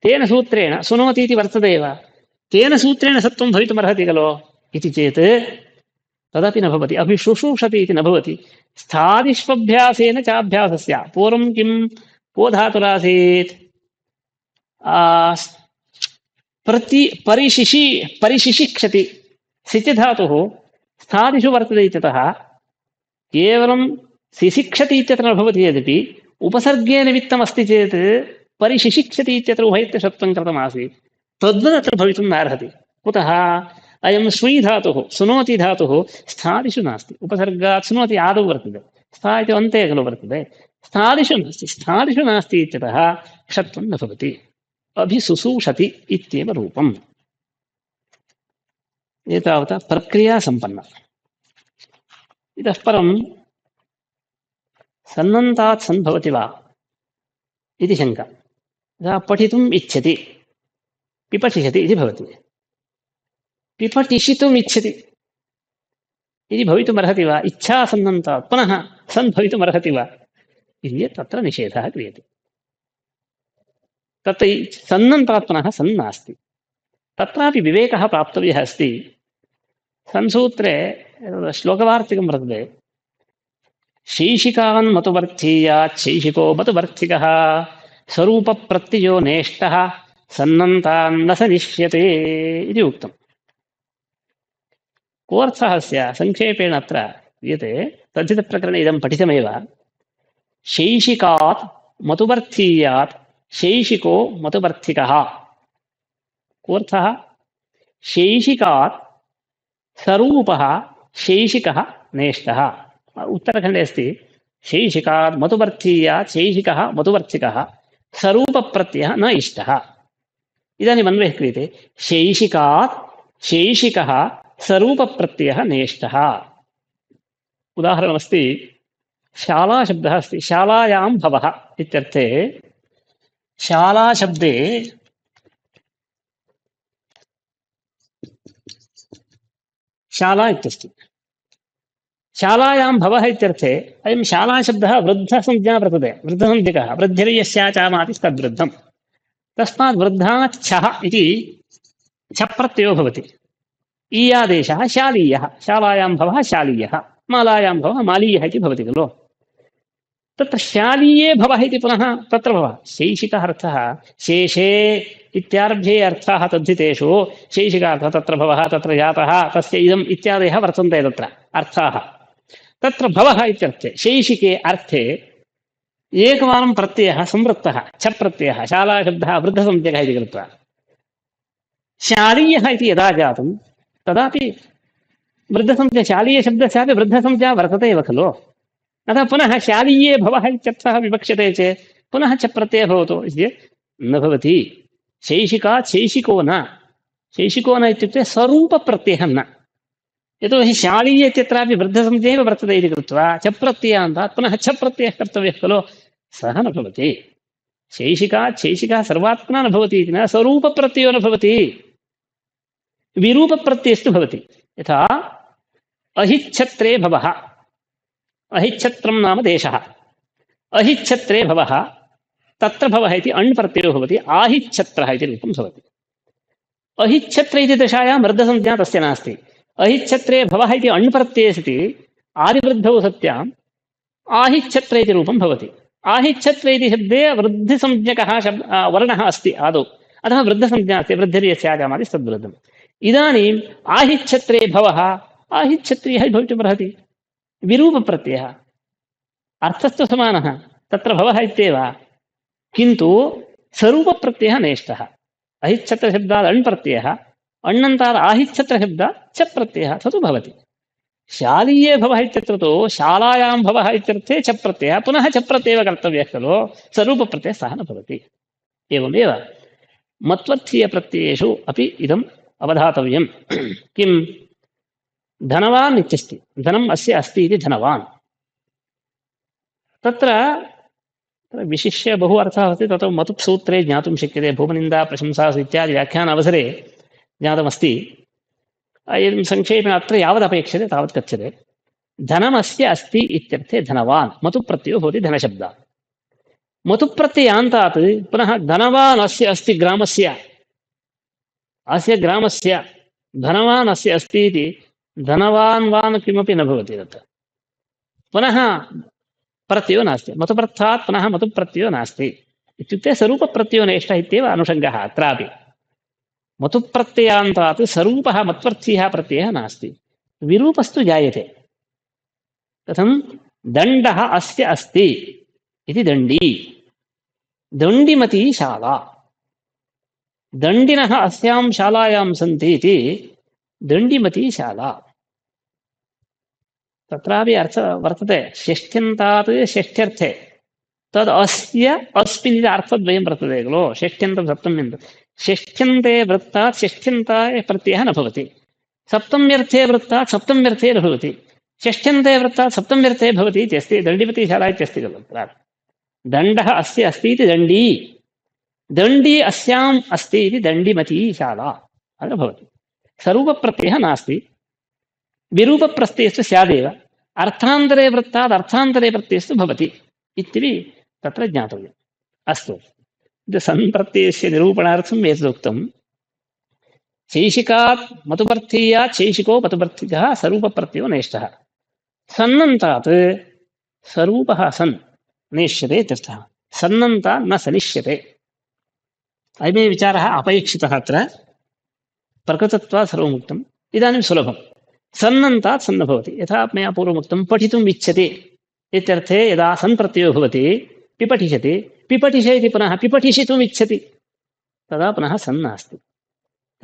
तेन सूत्रेण शृणोति इति वर्तते एव। तेन सूत्रेण सत्वं भवितुमर्हति खलु इति चेत् तदपि न भवति। अभिशुशूषति इति न भवति। स्थादिष्वभ्यासेन चाभ्यासस्य पूर्वं किं को धातुरासीत् परिशिशिक्षति सिचिधातुः स्थादिषु वर्तते इत्यतः केवलं सिशिक्षति इत्यत्र न भवति। यद्यपि उपसर्गे निमित्तमस्ति चेत् परिशिशिक्षति इत्यत्र उभयत्वषत्वं कृतमासीत्। तद्वदत्र भवितुं नार्हति। कुतः अयं स्वी धातुः सुनोति धातुः स्थादिषु नास्ति। उपसर्गात् सुनोति आदौ वर्तते, स्था इति अन्ते खलु वर्तते। स्थादिषु नास्ति इत्यतः षत्वं न भवति। अभिसुसूषति इत्येव रूपम्। एतावता प्रक्रिया सम्पन्ना। इतः परं सन्नन्तात् सन् भवति वा इति शङ्का। यदा पठितुम् इच्छति पिपठिषति इति भवति। पिपठिषितुम् इच्छति इति भवितुमर्हति वा। इच्छा सन्नन्तात् पुनः सन् भवितुमर्हति वा इति तत्र निषेधः क्रियते। तत्र सन्नन्तात् पुनः सन् नास्ति। तत्रापि विवेकः प्राप्तव्यः अस्ति। संसूत्रे श्लोकवार्तिकं वर्तते। शैशिकान् मतुवर्तीयात् शैशिको मतुवर्तिकः स्वरूपप्रत्ययो नेष्टः सन्नन्तान् न सनिष्यते इति उक्तम्। कोऽर्थः अस्य संक्षेपेण अत्र क्रियते। तद्धितप्रकरणे इदं पठितमेव। शैशिकात् मतुवर्तीयात् शैशिको मतुवर्तिकः। कोऽर्थः शैशिकात् स्वरूपः शैशिकः नेष्टः। उत्तरखण्डे अस्ति शैशिकात् मतुवर्तीयात् शैशिकः मतुवर्तिकः स्वरूपप्रत्ययः न इष्टः। इदानीम् अन्वयः क्रियते। शैशिकात् शैशिकः स्वरूपप्रत्ययः नेष्टः। उदाहरणमस्ति शालाशब्दः अस्ति। शालायां भवः इत्यर्थे शालाशब्दे शाला इत्यस्ति। शालायां भवः इत्यर्थे अयं शालाशब्दः वृद्धसंज्ञा वर्तते। वृद्धसंज्ञकः वृद्धिर्यस्याचामाति तद्वृद्धं। तस्मात् वृद्धात् छः इति छप्रत्ययो भवति। ईयादेशः शालीयः। शालायां भवः शालीयः, मालायां भवः मालीयः इति भवति खलु। तत्र शालीये भवः इति पुनः तत्र भवः शैशिकः अर्थः शेषे इत्यारभ्ये अर्थाः तद्धितेषु शैशिकार्थः तत्र भवः तत्र जातः तस्य इदम् इत्यादयः वर्तन्ते तत्र अर्थाः। तत्र भवः इत्यर्थे शैशिके अर्थे एकवारं प्रत्ययः संवृत्तः छप्रत्ययः शालाशब्दः वृद्धसंज्ञकः इति कृत्वा शालीयः इति यदा जातं तदापि वृद्धसंज्ञा शालीयशब्दस्यापि वृद्धसंज्ञा वर्तते एव खलु। अतः पुनः शालीये भवः इत्यर्थः विवक्ष्यते चेत् पुनः च प्रत्ययः भवतु इति न भवति। शैशिकात् शैशिको न इत्युक्ते स्वरूपप्रत्ययः न। यतोहि शालीय इत्यत्रापि वृद्धसंज्ञा एव वर्तते इति कृत्वा च प्रत्ययान्तात् पुनः छ प्रत्ययः कर्तव्यः खलु, सः न भवति। शैशिकात् शैशिकः सर्वात्मना न भवति इति न, स्वरूपप्रत्ययो न भवति, विरूपप्रत्ययस्तु भवति। यथा अहिच्छत्रे भवः। अहिच्छत्रं नाम देशः। अहिच्छत्रे भवः तत्र भवः इति अण् प्रत्ययो भवति। आहिच्छत्रः इति रूपं भवति। अहिच्छत्र इति दशायां वृद्धसंज्ञा तस्य नास्ति। अहिच्छत्रे भवः इति अण् प्रत्ययस्ति आदिवृद्धौ सत्याम् आहिच्छत्र इति रूपं भवति। आहिच्छत्र इति शब्दे वृद्धिसंज्ञकः वर्णः अस्ति आदौ, अतः वृद्धसंज्ञा अस्ति। वृद्धिर्यस्यागामादि तद्वृद्धम्। इदानीम् आहिच्छत्रे भवः आहिच्छत्रियः भवितुमर्हति, विरूपप्रत्ययः। अर्थस्तु समानः, तत्र भवः इत्येव, किन्तु स्वरूपप्रत्ययः नेष्टः। अहिच्छत्रशब्दात् अण् प्रत्ययः, अण्णन्तात् आहिच्छत्रशब्दात् च प्रत्ययः तु भवति। शालीये भवः इत्यत्र तु शालायां भवः इत्यर्थे चप् प्रत्ययः पुनः चप् प्रत्ययः कर्तव्यः खलु स्वरूपप्रत्ययः सः न भवति। एवमेव मत्वर्थीयप्रत्ययेषु अपि इदम् अवधातव्यं। किं धनवान् इत्यस्ति, धनम् अस्य अस्ति इति धनवान्। तत्र विशिष्य बहु अर्थः अस्ति, तत्र मतुप् सूत्रे ज्ञातुं शक्यते। भूमनिन्दा प्रशंसासु इत्यादि व्याख्यान अवसरे ज्ञातमस्ति। एवं संक्षेपेण अत्र यावदपेक्षते तावत् कथ्यते। धनमस्य अस्ति इत्यर्थे धनवान् मतुप् प्रत्ययो भवति धनशब्दात्। मतुप् प्रत्ययान्तात् पुनः धनवान् अस्य अस्ति ग्रामस्य, अस्य ग्रामस्य धनवान् अस्य अस्ति इति धनवान् वान् किमपि न भवति। तत्र पुनः प्रत्ययो नास्ति, मतुपर्थात् पुनः मतुप् प्रत्ययो नास्ति। इत्युक्ते स्वरूपप्रत्ययो नेष्टः इत्येव अनुषङ्गः अत्रापि। मतुप् प्रत्ययान्तात् स्वरूपः मत्वर्थीयः प्रत्ययः नास्ति, विरूपस्तु जायते। कथं दण्डः अस्य अस्ति इति दण्डी, दण्डिमती शाला, दण्डिनः अस्यां शालायां सन्ति इति दण्डिमती शाला। तत्रापि अर्थः वर्तते षष्ठ्यन्तात् षष्ठ्यर्थे, तद् अस्य अस्मिन् इति अर्थद्वयं वर्तते खलु। षष्ठ्यन्तं सप्तम्यन्तं, षष्ठ्यन्ते वृत्तात् षष्ठ्यन्ताय प्रत्ययः न भवति, सप्तम्यर्थे वृत्तात् सप्तम्यर्थे न भवति, षष्ठ्यन्ते वृत्तात् सप्तम्यर्थे भवति इति अस्ति। दण्डिमती शाला इत्यस्ति खलु। दण्डः अस्य अस्ति इति दण्डी, दण्डी अस्याम् अस्ति इति दण्डिमती शाला अत्र भवति। स्वरूपप्रत्ययः नास्ति, विरूपप्रत्ययस्तु स्यादेव, अर्थान्तरे वृत्तात् अर्थान्तरे प्रत्ययस्तु भवति इत्यपि तत्र ज्ञातव्यम्। अस्तु, सन्प्रत्ययस्य निरूपणार्थम् एतदुक्तं। शैशिकात् मतुपर्थीयात् शैशिको मतुपर्थिकः स्वरूपप्रत्ययो नेष्टः। सन्नन्तात् स्वरूपः सन् नेष्यते इत्यर्थः, सन्नन्तात् न सनिष्यते। अयमेव विचारः अपेक्षितः अत्र। प्रकृतत्वात् सर्वमुक्तम्। इदानीं सुलभं। सन्नन्तात् सन्न भवति, यथा मया पूर्वमुक्तं पठितुम् इच्छति इत्यर्थे यदा सन् प्रत्ययो भवति पिपठिष्यति, पिपठिषे इति पुनः पिपठिषितुम् इच्छति, तदा पुनः सन् नास्ति।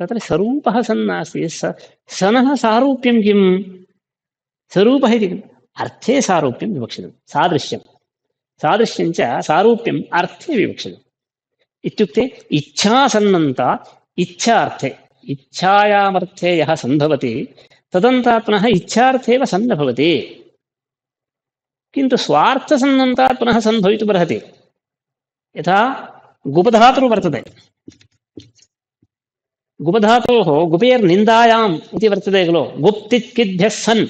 तत्र स्वरूपः सन् नास्ति। सनः सारूप्यं किं, स्वरूपः इति किम्, अर्थे सारूप्यं विवक्षितं, सादृश्यं, सादृश्यं च सारूप्यम् अर्थे विवक्षितम्। इत्युक्ते इच्छासन्नन्तात् इच्छार्थे, इच्छायामर्थे यः सम्भवति तदन्तात् पुनः इच्छार्थेव सन्न भवति। किन्तु स्वार्थसन्नन्तात् पुनः सन् भवितुमर्हति। यथा गुपधातुः वर्तते, गुपधातोः गुपेर्निन्दायाम् इति वर्तते खलु। गुप्तिक्किद्भ्यः सन्,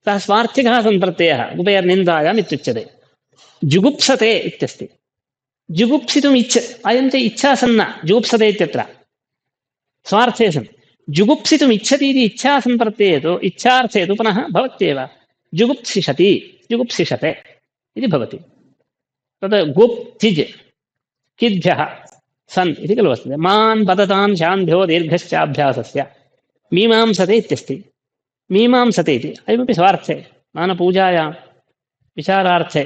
सः स्वार्थिकः सन् प्रत्ययः, गुपेर्निन्दायाम् इत्युच्यते। जुगुप्सते इत्यस्ति, जुगुप्सितुम् इच्छ, अयं च इच्छा सन्ना, जुगुप्सते इत्यत्र स्वार्थे सन्। जुगुप्सितुम् इच्छति इति इच्छा सन् प्रत्यये तु इच्छार्थे तु पुनः भवत्येव, जुगुप्सिषति, जुगुप्सिषते इति भवति। तद् गुप् तिज् किद्भ्यः सन् इति खलु वर्तते। मान् बदतान् शान्भ्यो दीर्घश्चाभ्यासस्य मीमांसते इत्यस्ति, मीमांसते इति अयमपि स्वार्थे, मानपूजायां विचारार्थे।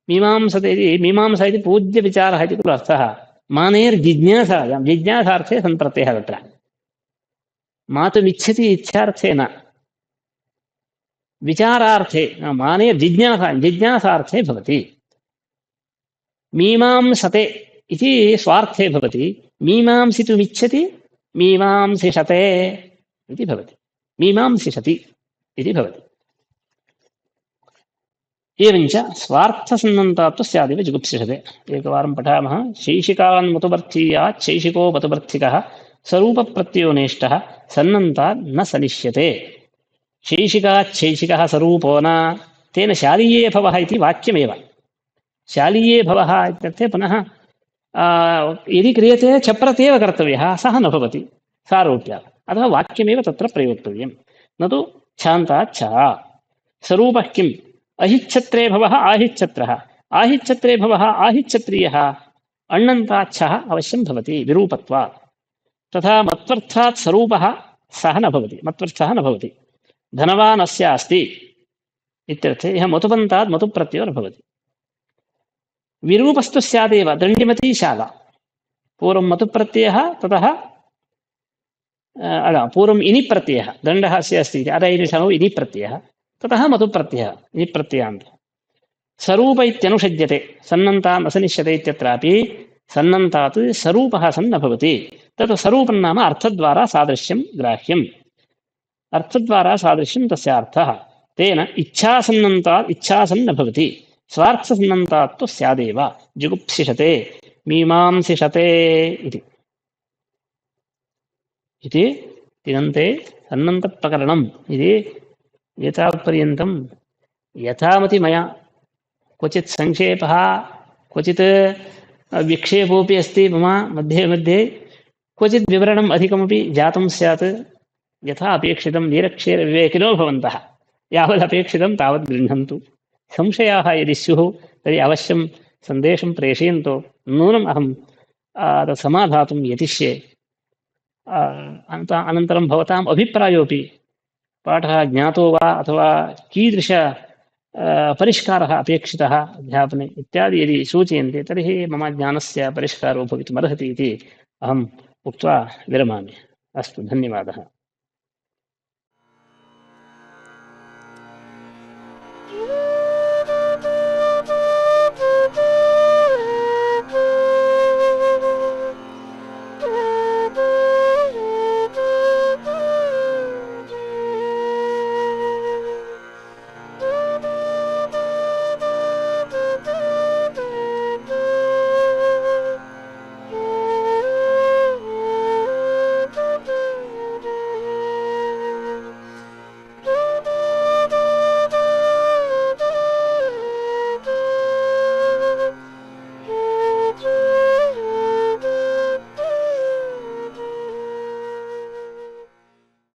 मीमांसते इति, मीमांसा इति पूज्यविचारः इति खलु अर्थः। मानेर्जिज्ञासायां, जिज्ञासार्थे सन् प्रत्ययः तत्र। मातुमिच्छति इच्छार्थे न, विचारार्थे, मानेर्जिज्ञासा, जिज्ञासार्थे भवति। मीमांसते इति स्वार्थे भवति, मीमांसितुमिच्छति मीमांसिषते इति भवति, मीमांसिषति इति भवति। एवञ्च स्वार्थसन्नन्तात् स्यादेव जुगुप्सिषते। एकवारं पठामः। शैशिकान् मतुपर्थीयात् शैशिको मतुपर्थिकः स्वरूपप्रत्ययो नेष्टः सन्नन्तात् न सनिष्यते। शैशिकात् शैशिकः स्वरूपो न, तेन शालीये भवः इति वाक्यमेव। शालीये भवः इत्यर्थे पुनः यदि क्रियते चप्रत्येव कर्तव्यः, सः न भवति सारूप्यात्, अतः वाक्यमेव तत्र प्रयोक्तव्यं, न तु छान्तात् छः। स्वरूपः किम्, अहिच्छत्रे भवः आहिच्छत्रः, आहिच्छत्रे भवः आहिच्छत्रीयः, अण्णन्तात् छः अवश्यं भवति विरूपत्वात्। तथा मत्वर्थात् स्वरूपः सः न भवति, मत्वर्थः न भवति। धनवान् अस्य अस्ति इत्यर्थे यः मतुपन्तात् मतुप्रत्ययो न भवति। विरूपस्तु स्यादेव, दण्डिमती शाला, पूर्वं मतुप्रत्ययः ततः अला पूर्वम् इनि प्रत्ययः दण्डः अस्य अस्ति इति अत इति समौ इनि प्रत्ययः ततः मतु प्रत्ययः इनि प्रत्ययान्त स्वरूप इत्यनुषज्यते सन्नन्ताम् असनिष्यते इत्यत्रापि सन्नन्तात् स्वरूपः सन् न भवति तत् स्वरूपं नाम अर्थद्वारा सादृश्यं ग्राह्यम् अर्थद्वारा सादृश्यं तस्य अर्थः तेन इच्छासन्नन्तात् इच्छासन् न भवति स्वार्थसन्नन्तात् तु स्यादेव जुगुप्सिषते मीमांसिषते इति तिङन्ते सन्नन्तप्रकरणम् इति एतावत्पर्यन्तं यथामति मया क्वचित् संक्षेपः क्वचित् विक्षेपोऽपि अस्ति मम मध्ये मध्ये क्वचित् विवरणम् अधिकमपि जातं स्यात् यथा अपेक्षितं निरक्षरविवेकिनो भवन्तः यावदपेक्षितं तावत् गृह्णन्तु संशयाः यदि स्युः तर्हि अवश्यं सन्देशं प्रेषयन्तु नूनम् अहं तत् समाधातुं यतिष्ये अनन्तरं भवताम् अभिप्रायोऽपि पाठः ज्ञातो वा अथवा कीदृश परिष्कारः अपेक्षितः अध्यापने इत्यादि यदि सूचयन्ते तर्हि मम ज्ञानस्य परिष्कारो भवितुमर्हति इति अहम् उक्त्वा विरमामि। अस्तु, धन्यवादः।